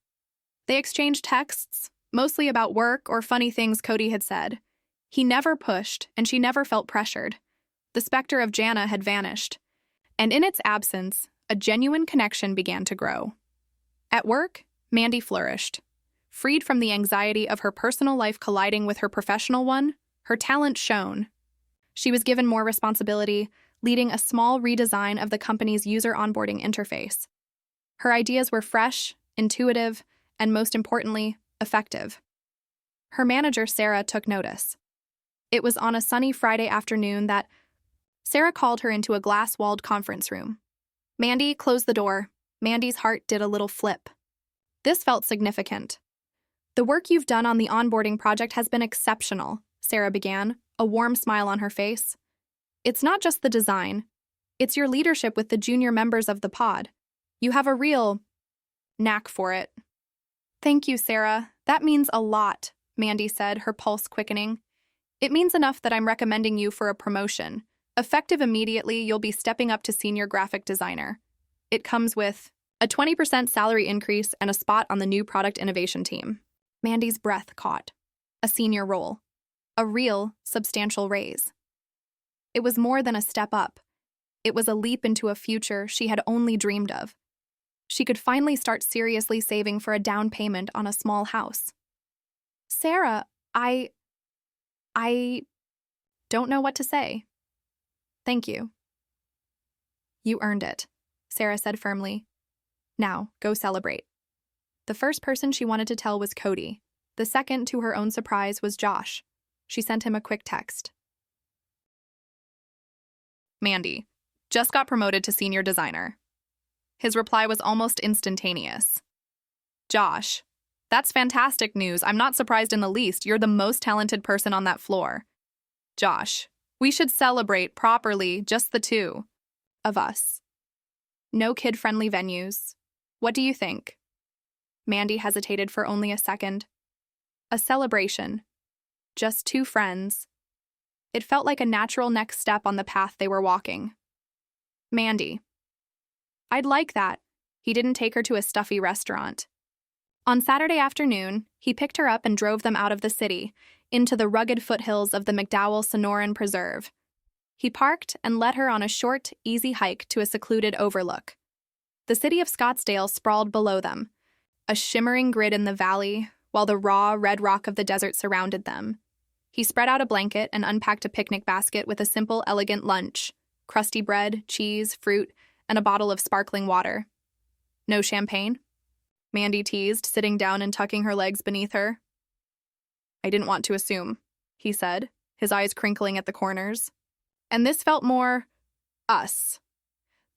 They exchanged texts, mostly about work or funny things Cody had said. He never pushed, and she never felt pressured. The specter of Jana had vanished, and in its absence, a genuine connection began to grow. At work, Mandy flourished. Freed from the anxiety of her personal life colliding with her professional one, her talent shone. She was given more responsibility, leading a small redesign of the company's user onboarding interface. Her ideas were fresh, intuitive, and most importantly, effective. Her manager, Sarah, took notice. It was on a sunny Friday afternoon that Sarah called her into a glass-walled conference room. Mandy closed the door. Mandy's heart did a little flip. This felt significant. The work you've done on the onboarding project has been exceptional, Sarah began, a warm smile on her face. It's not just the design. It's your leadership with the junior members of the pod. You have a real knack for it. Thank you, Sarah. That means a lot, Mandy said, her pulse quickening. It means enough that I'm recommending you for a promotion. Effective immediately, you'll be stepping up to senior graphic designer. It comes with a 20% salary increase and a spot on the new product innovation team. Mandy's breath caught. A senior role. A real, substantial raise. It was more than a step up. It was a leap into a future she had only dreamed of. She could finally start seriously saving for a down payment on a small house. Sarah, I don't know what to say. Thank you. You earned it, Sarah said firmly. Now, go celebrate. The first person she wanted to tell was Cody. The second, to her own surprise, was Josh. She sent him a quick text. Mandy, just got promoted to senior designer. His reply was almost instantaneous. Josh, that's fantastic news. I'm not surprised in the least. You're the most talented person on that floor. Josh, we should celebrate properly, just the two of us. No kid-friendly venues. What do you think? Mandy hesitated for only a second. A celebration. Just two friends. It felt like a natural next step on the path they were walking. Mandy. I'd like that. He didn't take her to a stuffy restaurant. On Saturday afternoon, he picked her up and drove them out of the city, into the rugged foothills of the McDowell Sonoran Preserve. He parked and led her on a short, easy hike to a secluded overlook. The city of Scottsdale sprawled below them, a shimmering grid in the valley, while the raw, red rock of the desert surrounded them. He spread out a blanket and unpacked a picnic basket with a simple, elegant lunch: crusty bread, cheese, fruit, and a bottle of sparkling water. No champagne? Mandy teased, sitting down and tucking her legs beneath her. I didn't want to assume, he said, his eyes crinkling at the corners. And this felt more us.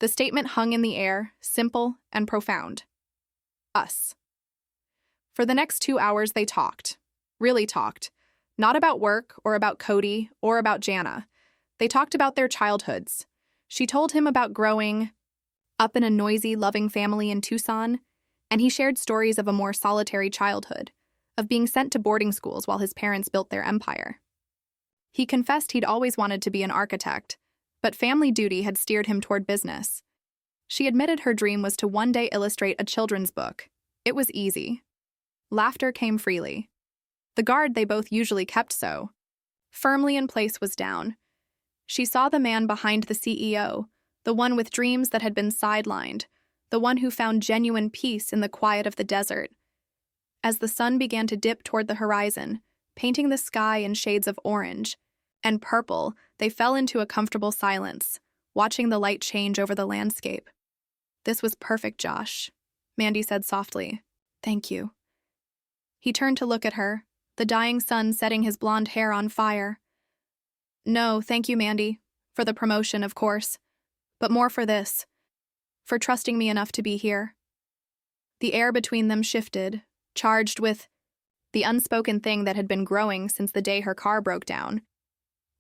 The statement hung in the air, simple and profound. Us. For the next 2 hours they talked. Really talked. Not about work or about Cody or about Jana. They talked about their childhoods. She told him about growing up in a noisy, loving family in Tucson, and he shared stories of a more solitary childhood, of being sent to boarding schools while his parents built their empire. He confessed he'd always wanted to be an architect, but family duty had steered him toward business. She admitted her dream was to one day illustrate a children's book. It was easy. Laughter came freely. The guard they both usually kept so firmly in place was down. She saw the man behind the CEO, the one with dreams that had been sidelined, the one who found genuine peace in the quiet of the desert. As the sun began to dip toward the horizon, painting the sky in shades of orange and purple, they fell into a comfortable silence, watching the light change over the landscape. This was perfect, Josh, Mandy said softly. Thank you. He turned to look at her, the dying sun setting his blonde hair on fire. No, thank you, Mandy. For the promotion, of course. But more for this. For trusting me enough to be here. The air between them shifted, charged with the unspoken thing that had been growing since the day her car broke down.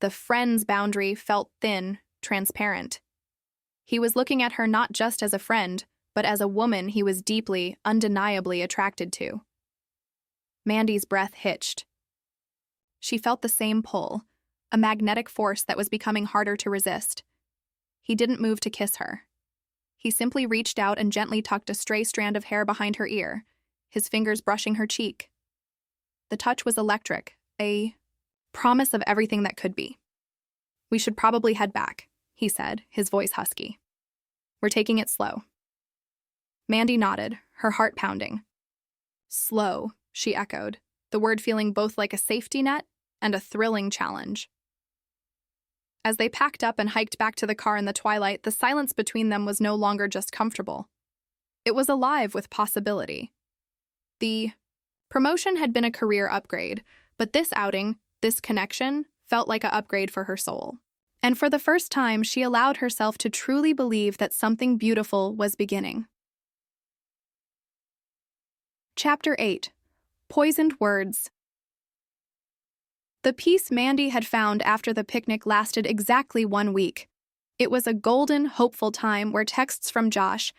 The friend's boundary felt thin, transparent. He was looking at her not just as a friend, but as a woman he was deeply, undeniably attracted to. Mandy's breath hitched. She felt the same pull, a magnetic force that was becoming harder to resist. He didn't move to kiss her. He simply reached out and gently tucked a stray strand of hair behind her ear, his fingers brushing her cheek. The touch was electric, a promise of everything that could be. We should probably head back, he said, his voice husky. We're taking it slow. Mandy nodded, her heart pounding. Slow, she echoed, the word feeling both like a safety net and a thrilling challenge. As they packed up and hiked back to the car in the twilight, the silence between them was no longer just comfortable. It was alive with possibility. The promotion had been a career upgrade, but this outing, this connection, felt like an upgrade for her soul. And for the first time, she allowed herself to truly believe that something beautiful was beginning. Chapter 8. Poisoned Words. The peace Mandy had found after the picnic lasted exactly 1 week. It was a golden, hopeful time where texts from Josh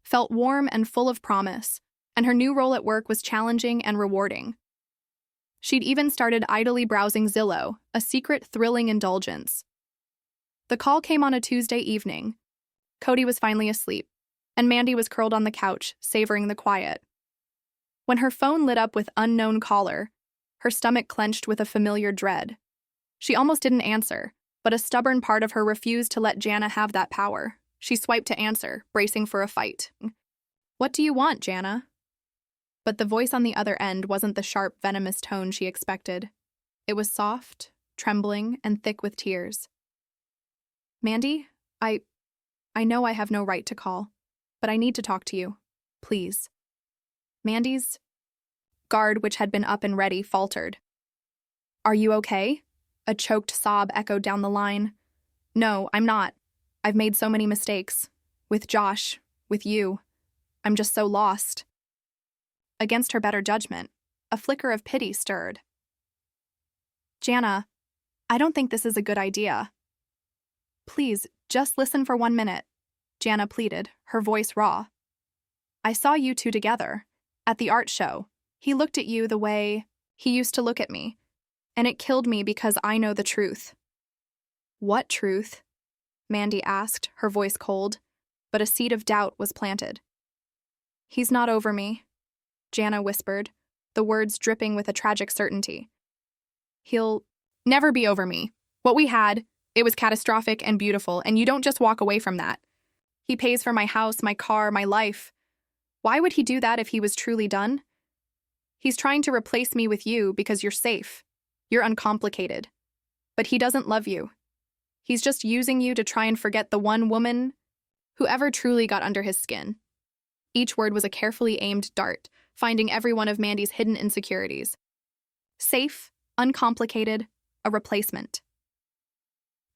felt warm and full of promise, and her new role at work was challenging and rewarding. She'd even started idly browsing Zillow, a secret, thrilling indulgence. The call came on a Tuesday evening. Cody was finally asleep, and Mandy was curled on the couch, savoring the quiet. When her phone lit up with unknown caller, her stomach clenched with a familiar dread. She almost didn't answer, but a stubborn part of her refused to let Jana have that power. She swiped to answer, bracing for a fight. What do you want, Jana? But the voice on the other end wasn't the sharp, venomous tone she expected. It was soft, trembling, and thick with tears. Mandy, I know I have no right to call, but I need to talk to you. Please. Mandy's guard, which had been up and ready, faltered. Are you okay? A choked sob echoed down the line. No, I'm not. I've made so many mistakes. With Josh, with you. I'm just so lost. Against her better judgment, a flicker of pity stirred. Jana, I don't think this is a good idea. Please, just listen for 1 minute, Jana pleaded, her voice raw. I saw you two together, at the art show. He looked at you the way he used to look at me, and it killed me because I know the truth. What truth? Mandy asked, her voice cold, but a seed of doubt was planted. He's not over me, Jana whispered, the words dripping with a tragic certainty. He'll never be over me. What we had, it was catastrophic and beautiful, and you don't just walk away from that. He pays for my house, my car, my life. Why would he do that if he was truly done? He's trying to replace me with you because you're safe. You're uncomplicated. But he doesn't love you. He's just using you to try and forget the one woman who ever truly got under his skin. Each word was a carefully aimed dart, finding every one of Mandy's hidden insecurities. Safe, uncomplicated, a replacement.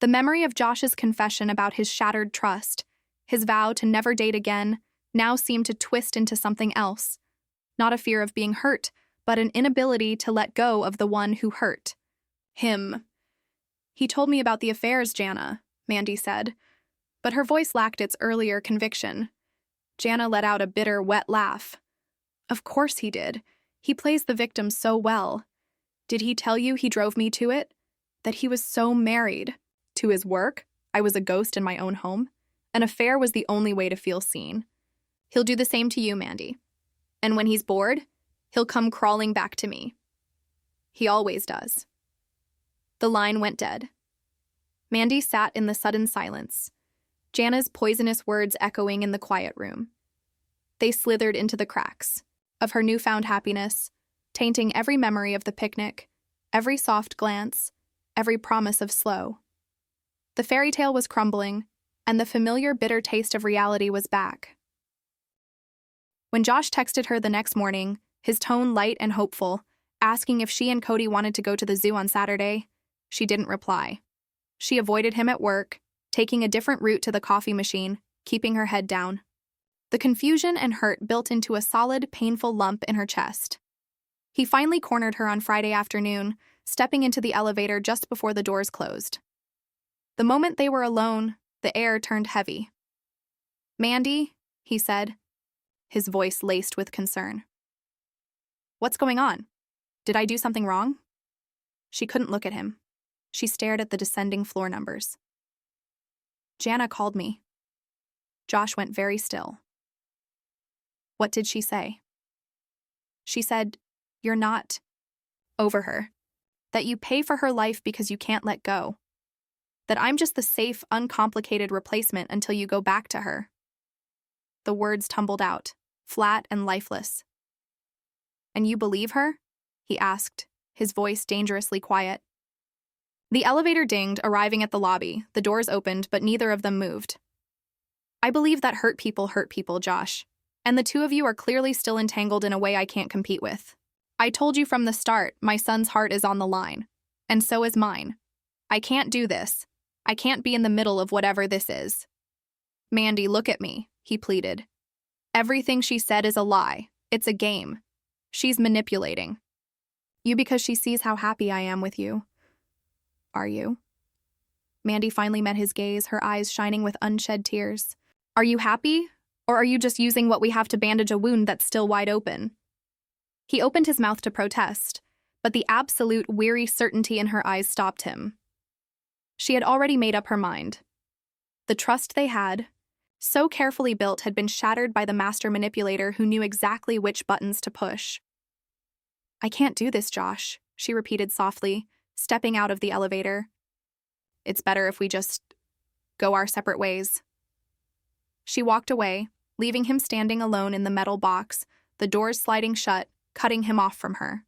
The memory of Josh's confession about his shattered trust, his vow to never date again, now seemed to twist into something else. Not a fear of being hurt, but an inability to let go of the one who hurt. Him. He told me about the affairs, Jana, Mandy said, but her voice lacked its earlier conviction. Jana let out a bitter, wet laugh. Of course he did. He plays the victim so well. Did he tell you he drove me to it? That he was so married? To his work? I was a ghost in my own home? An affair was the only way to feel seen. He'll do the same to you, Mandy. And when he's bored, he'll come crawling back to me. He always does. The line went dead. Mandy sat in the sudden silence, Jana's poisonous words echoing in the quiet room. They slithered into the cracks of her newfound happiness, tainting every memory of the picnic, every soft glance, every promise of slow. The fairy tale was crumbling, and the familiar bitter taste of reality was back. When Josh texted her the next morning, his tone light and hopeful, asking if she and Cody wanted to go to the zoo on Saturday, she didn't reply. She avoided him at work, taking a different route to the coffee machine, keeping her head down. The confusion and hurt built into a solid, painful lump in her chest. He finally cornered her on Friday afternoon, stepping into the elevator just before the doors closed. The moment they were alone, the air turned heavy. Mandy, he said, his voice laced with concern. What's going on? Did I do something wrong? She couldn't look at him. She stared at the descending floor numbers. Jana called me. Josh went very still. What did she say? She said, you're not over her. That you pay for her life because you can't let go. That I'm just the safe, uncomplicated replacement until you go back to her. The words tumbled out, flat and lifeless. And you believe her? He asked, his voice dangerously quiet. The elevator dinged, arriving at the lobby. The doors opened, but neither of them moved. I believe that hurt people, Josh. And the two of you are clearly still entangled in a way I can't compete with. I told you from the start, my son's heart is on the line. And so is mine. I can't do this. I can't be in the middle of whatever this is. Mandy, look at me, he pleaded. Everything she said is a lie. It's a game. She's manipulating. You because she sees how happy I am with you. Are you? Mandy finally met his gaze, her eyes shining with unshed tears. Are you happy? Or are you just using what we have to bandage a wound that's still wide open? He opened his mouth to protest, but the absolute weary certainty in her eyes stopped him. She had already made up her mind. The trust they had, so carefully built, had been shattered by the master manipulator who knew exactly which buttons to push. I can't do this, Josh, she repeated softly, stepping out of the elevator. It's better if we just go our separate ways. She walked away, leaving him standing alone in the metal box, the doors sliding shut, cutting him off from her.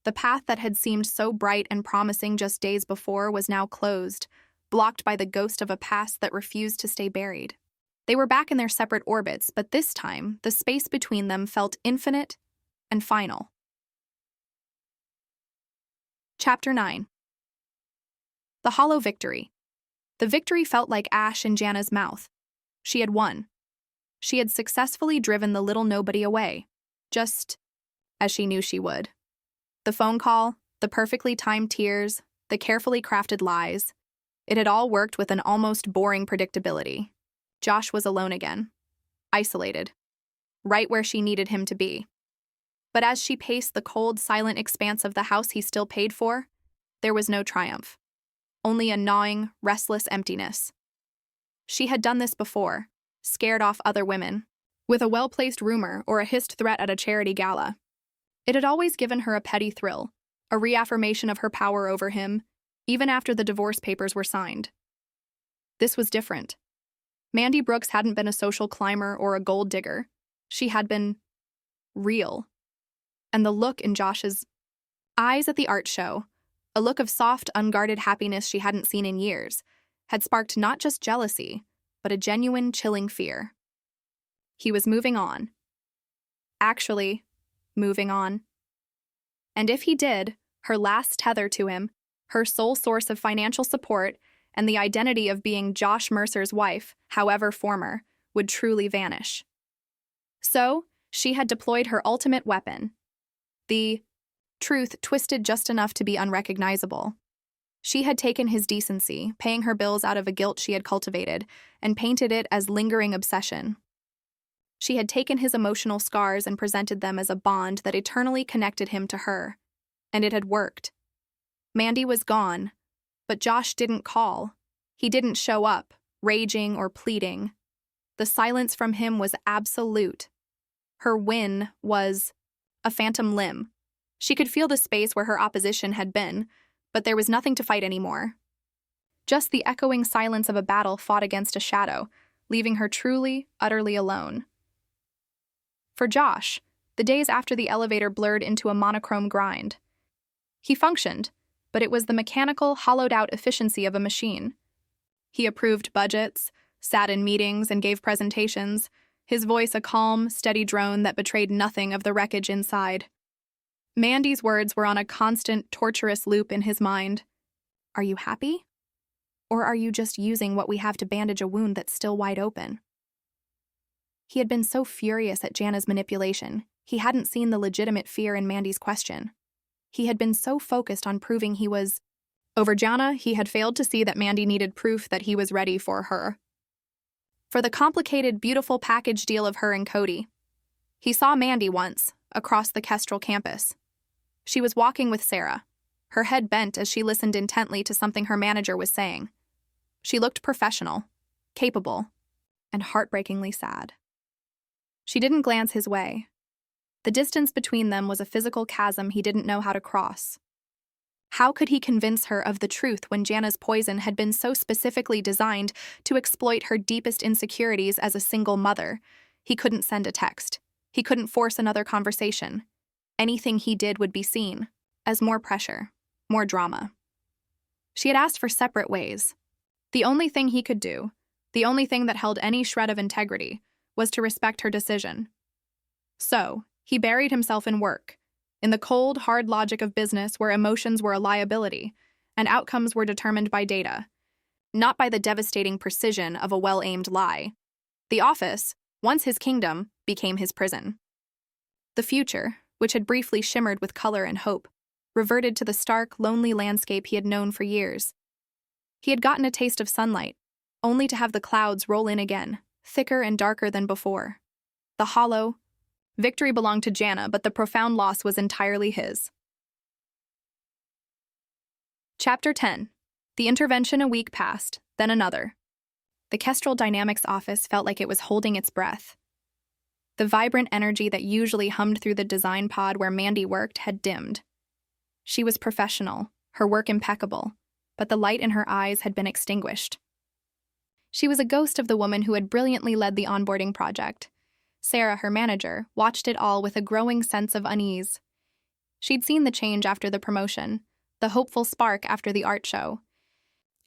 The path that had seemed so bright and promising just days before was now closed, blocked by the ghost of a past that refused to stay buried. They were back in their separate orbits, but this time, the space between them felt infinite and final. Chapter 9. The hollow victory. The victory felt like ash in Jana's mouth. She had won. She had successfully driven the little nobody away, just as she knew she would. The phone call, the perfectly timed tears, the carefully crafted lies, it had all worked with an almost boring predictability. Josh was alone again, isolated, right where she needed him to be. But as she paced the cold, silent expanse of the house he still paid for, there was no triumph, only a gnawing, restless emptiness. She had done this before, scared off other women, with a well-placed rumor or a hissed threat at a charity gala. It had always given her a petty thrill, a reaffirmation of her power over him, even after the divorce papers were signed. This was different. Mandy Brooks hadn't been a social climber or a gold digger. She had been real. And the look in Josh's eyes at the art show, a look of soft, unguarded happiness she hadn't seen in years, had sparked not just jealousy, but a genuine, chilling fear. He was moving on. Actually, moving on. And if he did, her last tether to him, her sole source of financial support, and the identity of being Josh Mercer's wife, however former, would truly vanish. So, she had deployed her ultimate weapon. The truth twisted just enough to be unrecognizable. She had taken his decency, paying her bills out of a guilt she had cultivated, and painted it as lingering obsession. She had taken his emotional scars and presented them as a bond that eternally connected him to her. And it had worked. Mandy was gone, but Josh didn't call. He didn't show up, raging or pleading. The silence from him was absolute. Her win was a phantom limb. She could feel the space where her opposition had been, but there was nothing to fight anymore. Just the echoing silence of a battle fought against a shadow, leaving her truly, utterly alone. For Josh, the days after the elevator blurred into a monochrome grind. He functioned, but it was the mechanical, hollowed-out efficiency of a machine. He approved budgets, sat in meetings, and gave presentations, his voice a calm, steady drone that betrayed nothing of the wreckage inside. Mandy's words were on a constant, torturous loop in his mind. Are you happy? Or are you just using what we have to bandage a wound that's still wide open? He had been so furious at Jana's manipulation, he hadn't seen the legitimate fear in Mandy's question. He had been so focused on proving he was over Jana, he had failed to see that Mandy needed proof that he was ready for her. For the complicated, beautiful package deal of her and Cody. He saw Mandy once, across the Kestrel campus. She was walking with Sarah, her head bent as she listened intently to something her manager was saying. She looked professional, capable, and heartbreakingly sad. She didn't glance his way. The distance between them was a physical chasm he didn't know how to cross. How could he convince her of the truth when Jana's poison had been so specifically designed to exploit her deepest insecurities as a single mother? He couldn't send a text. He couldn't force another conversation. Anything he did would be seen as more pressure, more drama. She had asked for separate ways. The only thing he could do, the only thing that held any shred of integrity, was to respect her decision. So, he buried himself in work, in the cold, hard logic of business where emotions were a liability and outcomes were determined by data, not by the devastating precision of a well-aimed lie. The office, once his kingdom, became his prison. The future, which had briefly shimmered with color and hope, reverted to the stark, lonely landscape he had known for years. He had gotten a taste of sunlight, only to have the clouds roll in again, thicker and darker than before. The hollow victory belonged to Jana, but the profound loss was entirely his. Chapter 10. The intervention. A week passed, then another. The Kestrel Dynamics office felt like it was holding its breath. The vibrant energy that usually hummed through the design pod where Mandy worked had dimmed. She was professional, her work impeccable, but the light in her eyes had been extinguished. She was a ghost of the woman who had brilliantly led the onboarding project, Sarah, her manager, watched it all with a growing sense of unease. She'd seen the change after the promotion, the hopeful spark after the art show,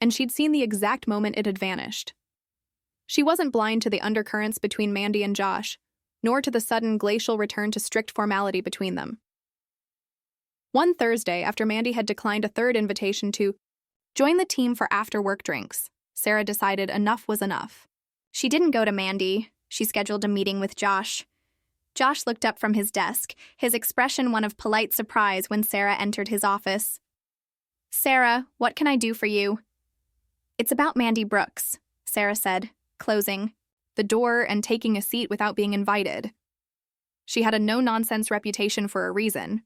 and she'd seen the exact moment it had vanished. She wasn't blind to the undercurrents between Mandy and Josh, nor to the sudden glacial return to strict formality between them. One Thursday, after Mandy had declined a third invitation to join the team for after-work drinks, Sarah decided enough was enough. She didn't go to Mandy. She scheduled a meeting with Josh. Josh looked up from his desk, his expression one of polite surprise when Sarah entered his office. "Sarah, what can I do for you?" "It's about Mandy Brooks," Sarah said, closing the door and taking a seat without being invited. She had a no-nonsense reputation for a reason.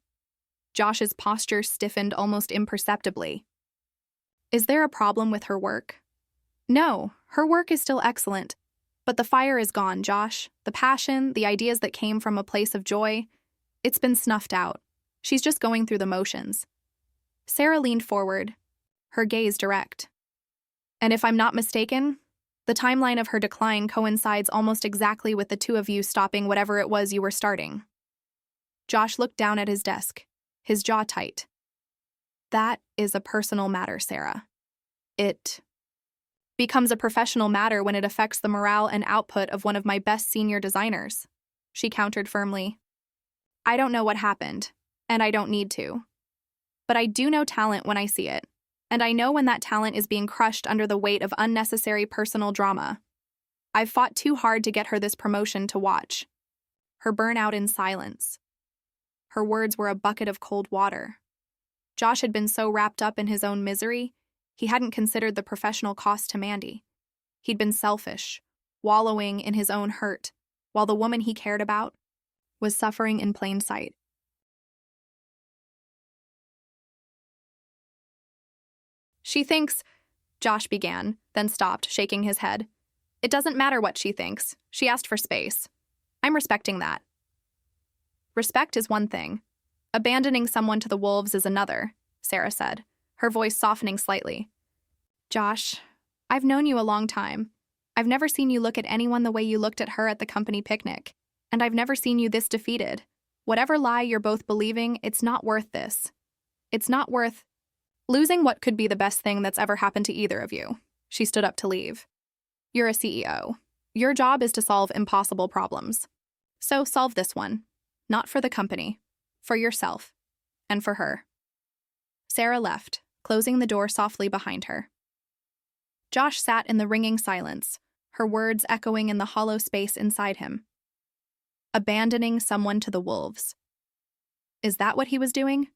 Josh's posture stiffened almost imperceptibly. "Is there a problem with her work?" "No, her work is still excellent. But the fire is gone, Josh. The passion, the ideas that came from a place of joy, it's been snuffed out. She's just going through the motions." Sarah leaned forward, her gaze direct. "And if I'm not mistaken, the timeline of her decline coincides almost exactly with the two of you stopping whatever it was you were starting." Josh looked down at his desk, his jaw tight. "That is a personal matter, Sarah. It becomes a professional matter when it affects the morale and output of one of my best senior designers," she countered firmly. "I don't know what happened, and I don't need to. But I do know talent when I see it, and I know when that talent is being crushed under the weight of unnecessary personal drama. I've fought too hard to get her this promotion to watch her burn out in silence." Her words were a bucket of cold water. Josh had been so wrapped up in his own misery, he hadn't considered the professional cost to Mandy. He'd been selfish, wallowing in his own hurt, while the woman he cared about was suffering in plain sight. "She thinks," Josh began, then stopped, shaking his head. "It doesn't matter what she thinks. She asked for space. I'm respecting that." "Respect is one thing. Abandoning someone to the wolves is another," Sarah said, her voice softening slightly. "Josh, I've known you a long time. I've never seen you look at anyone the way you looked at her at the company picnic. And I've never seen you this defeated. Whatever lie you're both believing, it's not worth this. It's not worth losing what could be the best thing that's ever happened to either of you." She stood up to leave. "You're a CEO. Your job is to solve impossible problems. So solve this one. Not for the company. For yourself. And for her." Sarah left, closing the door softly behind her. Josh sat in the ringing silence, her words echoing in the hollow space inside him. Abandoning someone to the wolves. Is that what he was doing?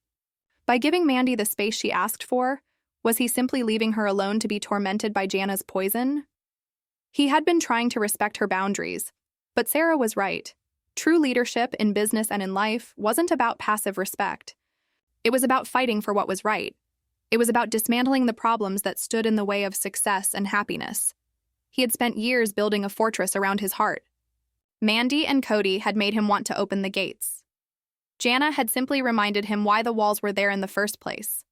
By giving Mandy the space she asked for, was he simply leaving her alone to be tormented by Jana's poison? He had been trying to respect her boundaries, but Sarah was right. True leadership in business and in life wasn't about passive respect. It was about fighting for what was right. It was about dismantling the problems that stood in the way of success and happiness. He had spent years building a fortress around his heart. Mandy and Cody had made him want to open the gates. Jana had simply reminded him why the walls were there in the first place.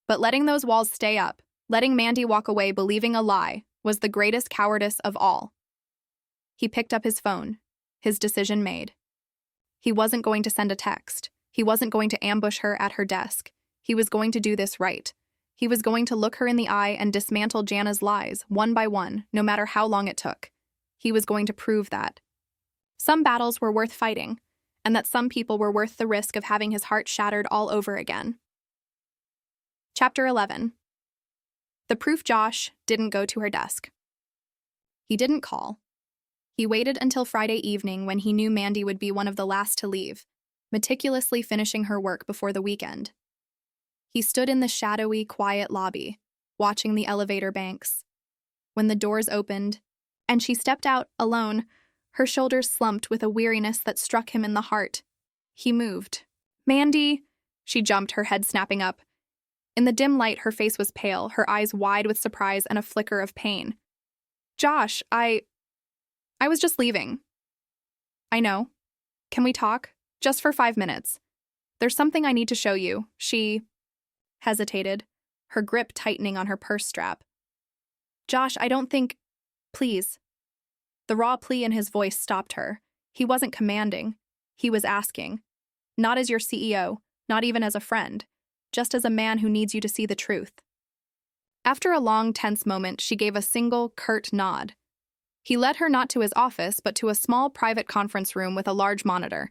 But letting those walls stay up, letting Mandy walk away believing a lie, was the greatest cowardice of all. He picked up his phone, his decision made. He wasn't going to send a text. He wasn't going to ambush her at her desk. He was going to do this right. He was going to look her in the eye and dismantle Jana's lies, one by one, no matter how long it took. He was going to prove that some battles were worth fighting, and that some people were worth the risk of having his heart shattered all over again. Chapter 11. The proof Josh didn't go to her desk. He didn't call. He waited until Friday evening when he knew Mandy would be one of the last to leave, meticulously finishing her work before the weekend. He stood in the shadowy, quiet lobby, watching the elevator banks. When the doors opened, and she stepped out alone, her shoulders slumped with a weariness that struck him in the heart. He moved. "Mandy!" She jumped, her head snapping up. In the dim light, her face was pale, her eyes wide with surprise and a flicker of pain. "Josh, I was just leaving." "I know. Can we talk? Just for 5 minutes. There's something I need to show you." She hesitated, her grip tightening on her purse strap. "Josh, I don't think... Please." The raw plea in his voice stopped her. He wasn't commanding. He was asking. Not as your CEO, not even as a friend, just as a man who needs you to see the truth. After a long, tense moment, she gave a single, curt nod. He led her not to his office, but to a small private conference room with a large monitor.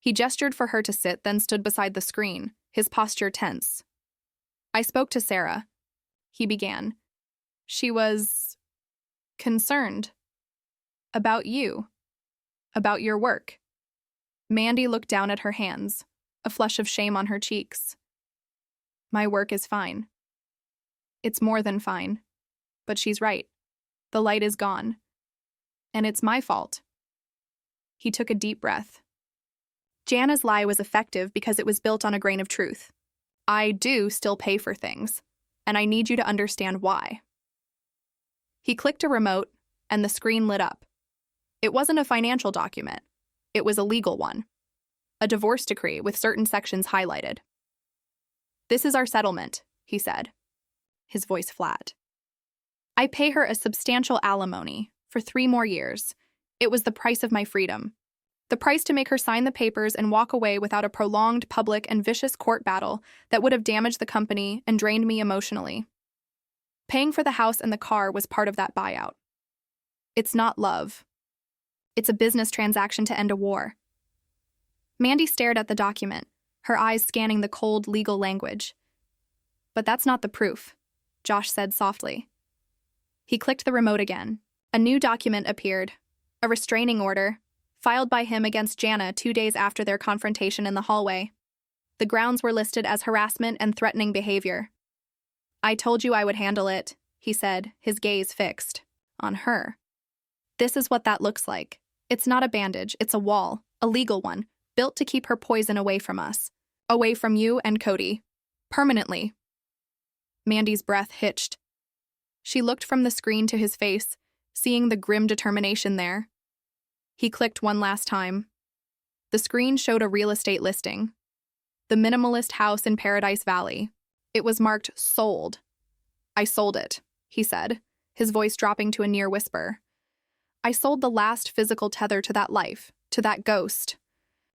He gestured for her to sit, then stood beside the screen, his posture tense. I spoke to Sarah, he began. She was concerned about you, about your work. Mandy looked down at her hands, a flush of shame on her cheeks. My work is fine. It's more than fine. But she's right. The light is gone. And it's my fault. He took a deep breath. Jana's lie was effective because it was built on a grain of truth. I do still pay for things, and I need you to understand why. He clicked a remote, and the screen lit up. It wasn't a financial document. It was a legal one. A divorce decree with certain sections highlighted. This is our settlement, he said, his voice flat. I pay her a substantial alimony for 3 more years. It was the price of my freedom. The price to make her sign the papers and walk away without a prolonged public and vicious court battle that would have damaged the company and drained me emotionally. Paying for the house and the car was part of that buyout. It's not love. It's a business transaction to end a war. Mandy stared at the document, her eyes scanning the cold legal language. But that's not the proof, Josh said softly. He clicked the remote again. A new document appeared, a restraining order, filed by him against Jana 2 days after their confrontation in the hallway. The grounds were listed as harassment and threatening behavior. I told you I would handle it, he said, his gaze fixed on her. This is what that looks like. It's not a bandage, it's a wall, a legal one, built to keep her poison away from us, away from you and Cody. Permanently. Mandy's breath hitched. She looked from the screen to his face, seeing the grim determination there. He clicked one last time. The screen showed a real estate listing. The minimalist house in Paradise Valley. It was marked sold. I sold it, he said, his voice dropping to a near whisper. I sold the last physical tether to that life, to that ghost.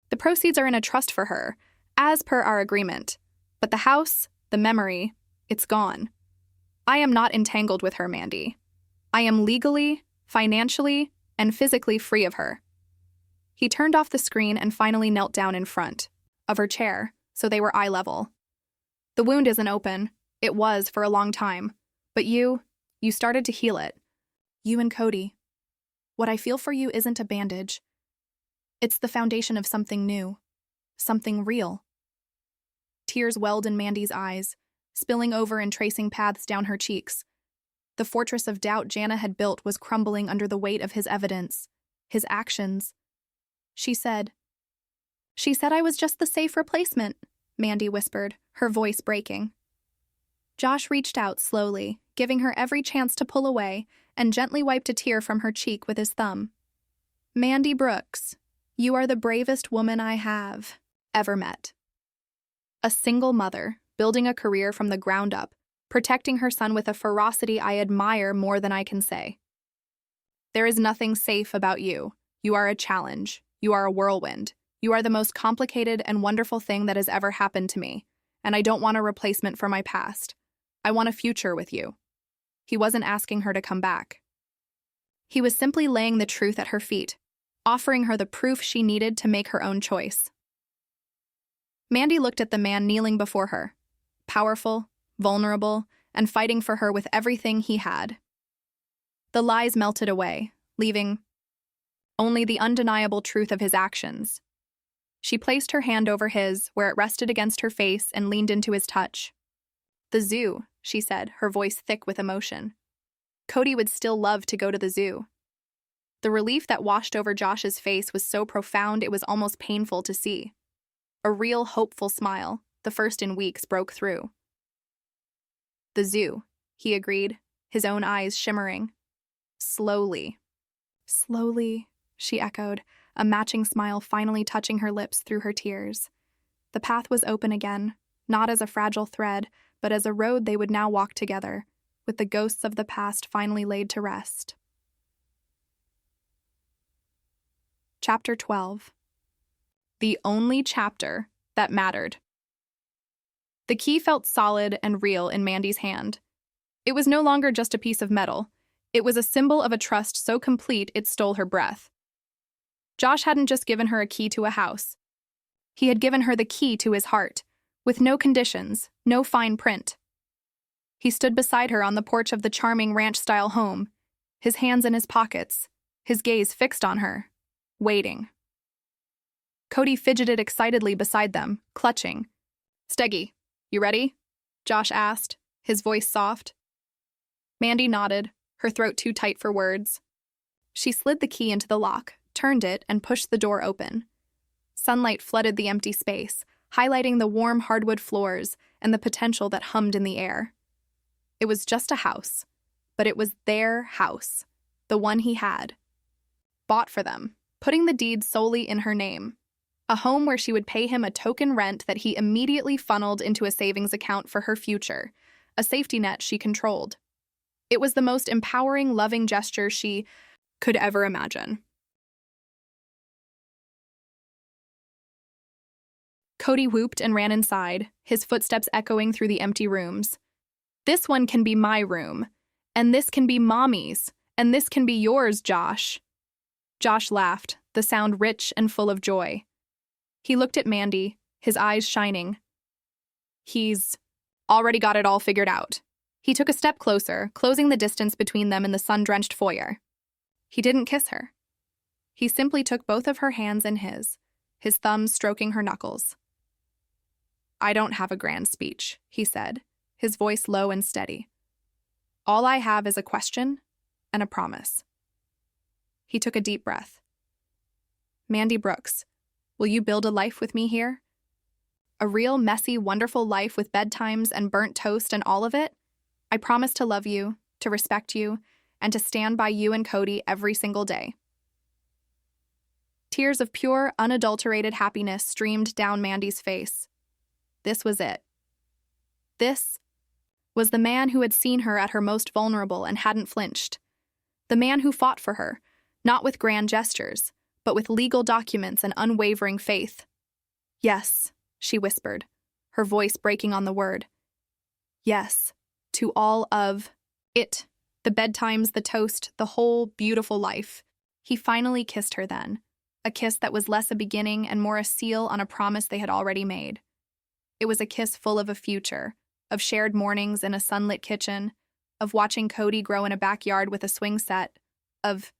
The proceeds are in a trust for her, as per our agreement. But the house, the memory, it's gone. I am not entangled with her, Mandy. I am legally, financially, and physically free of her. He turned off the screen and finally knelt down in front of her chair, so they were eye level. The wound isn't open. It was for a long time. But you started to heal it. You and Cody. What I feel for you isn't a bandage. It's the foundation of something new. Something real. Tears welled in Mandy's eyes, spilling over and tracing paths down her cheeks. The fortress of doubt Jana had built was crumbling under the weight of his evidence, his actions. She said I was just the safe replacement, Mandy whispered, her voice breaking. Josh reached out slowly, giving her every chance to pull away, and gently wiped a tear from her cheek with his thumb. Mandy Brooks, you are the bravest woman I have ever met. A single mother, building a career from the ground up, protecting her son with a ferocity I admire more than I can say. There is nothing safe about you. You are a challenge. You are a whirlwind. You are the most complicated and wonderful thing that has ever happened to me, and I don't want a replacement for my past. I want a future with you. He wasn't asking her to come back. He was simply laying the truth at her feet, offering her the proof she needed to make her own choice. Mandy looked at the man kneeling before her, powerful, vulnerable, and fighting for her with everything he had. The lies melted away, leaving only the undeniable truth of his actions. She placed her hand over his, where it rested against her face, and leaned into his touch. The zoo, she said, her voice thick with emotion. Cody would still love to go to the zoo. The relief that washed over Josh's face was so profound it was almost painful to see. A real hopeful smile, the first in weeks, broke through. The zoo, he agreed, his own eyes shimmering. Slowly, she echoed, a matching smile finally touching her lips through her tears. The path was open again, not as a fragile thread, but as a road they would now walk together, with the ghosts of the past finally laid to rest. Chapter 12. The only chapter that mattered. The key felt solid and real in Mandy's hand. It was no longer just a piece of metal. It was a symbol of a trust so complete it stole her breath. Josh hadn't just given her a key to a house. He had given her the key to his heart, with no conditions, no fine print. He stood beside her on the porch of the charming ranch-style home, his hands in his pockets, his gaze fixed on her, waiting. Cody fidgeted excitedly beside them, clutching. "Steggy, you ready?" Josh asked, his voice soft. Mandy nodded, her throat too tight for words. She slid the key into the lock, turned it, and pushed the door open. Sunlight flooded the empty space, highlighting the warm hardwood floors and the potential that hummed in the air. It was just a house, but it was their house, the one he had. Bought for them, putting the deed solely in her name. A home where she would pay him a token rent that he immediately funneled into a savings account for her future, a safety net she controlled. It was the most empowering, loving gesture she could ever imagine. Cody whooped and ran inside, his footsteps echoing through the empty rooms. "This one can be my room, and this can be Mommy's, and this can be yours, Josh." Josh laughed, the sound rich and full of joy. He looked at Mandy, his eyes shining. "He's already got it all figured out." He took a step closer, closing the distance between them in the sun-drenched foyer. He didn't kiss her. He simply took both of her hands in his thumbs stroking her knuckles. "I don't have a grand speech," he said, his voice low and steady. "All I have is a question and a promise." He took a deep breath. "Mandy Brooks, will you build a life with me here? A real, messy, wonderful life with bedtimes and burnt toast and all of it? I promise to love you, to respect you, and to stand by you and Cody every single day." Tears of pure, unadulterated happiness streamed down Mandy's face. This was it. This was the man who had seen her at her most vulnerable and hadn't flinched. The man who fought for her, not with grand gestures, but with legal documents and unwavering faith. "Yes," she whispered, her voice breaking on the word. "Yes, to all of it. The bedtimes, the toast, the whole beautiful life." He finally kissed her then, a kiss that was less a beginning and more a seal on a promise they had already made. It was a kiss full of a future, of shared mornings in a sunlit kitchen, of watching Cody grow in a backyard with a swing set, of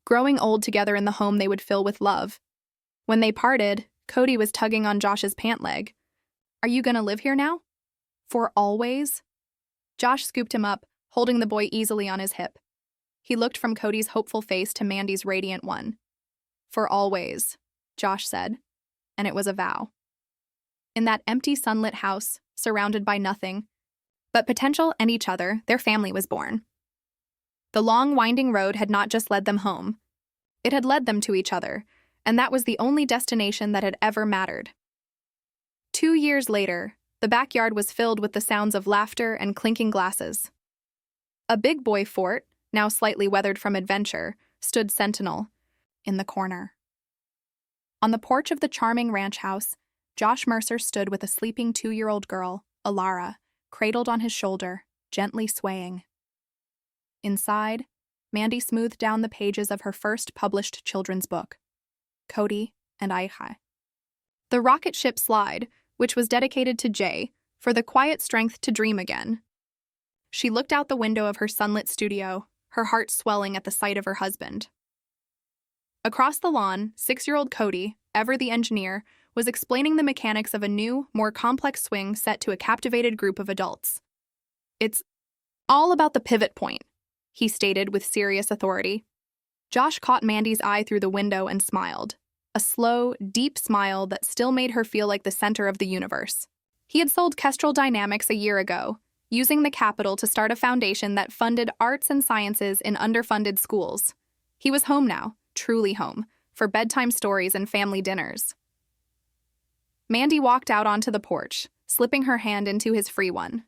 growing old together in the home they would fill with love. When they parted, Cody was tugging on Josh's pant leg. "Are you gonna live here now? For always?" Josh scooped him up, holding the boy easily on his hip. He looked from Cody's hopeful face to Mandy's radiant one. "For always," Josh said, and it was a vow. In that empty sunlit house, surrounded by nothing but potential and each other, their family was born. The long, winding road had not just led them home. It had led them to each other, and that was the only destination that had ever mattered. 2 years later, the backyard was filled with the sounds of laughter and clinking glasses. A big boy fort, now slightly weathered from adventure, stood sentinel in the corner. On the porch of the charming ranch house, Josh Mercer stood with a sleeping 2-year-old girl, Alara, cradled on his shoulder, gently swaying. Inside, Mandy smoothed down the pages of her first published children's book, Cody and Aiha. The rocket ship Slide, which was dedicated to Jay, for the quiet strength to dream again. She looked out the window of her sunlit studio, her heart swelling at the sight of her husband. Across the lawn, 6-year-old Cody, ever the engineer, was explaining the mechanics of a new, more complex swing set to a captivated group of adults. "It's all about the pivot point," he stated with serious authority. Josh caught Mandy's eye through the window and smiled, a slow, deep smile that still made her feel like the center of the universe. He had sold Kestrel Dynamics a year ago, using the capital to start a foundation that funded arts and sciences in underfunded schools. He was home now, truly home, for bedtime stories and family dinners. Mandy walked out onto the porch, slipping her hand into his free one.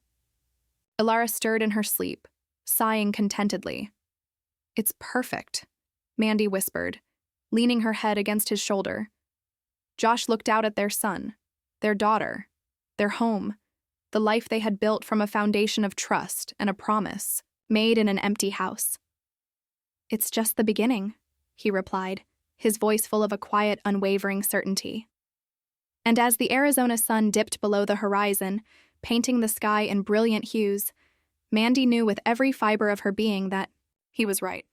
Alara stirred in her sleep, sighing contentedly. "It's perfect," Mandy whispered, leaning her head against his shoulder. Josh looked out at their son, their daughter, their home, the life they had built from a foundation of trust and a promise, made in an empty house. "It's just the beginning," he replied, his voice full of a quiet, unwavering certainty. And as the Arizona sun dipped below the horizon, painting the sky in brilliant hues, Mandy knew with every fiber of her being that he was right.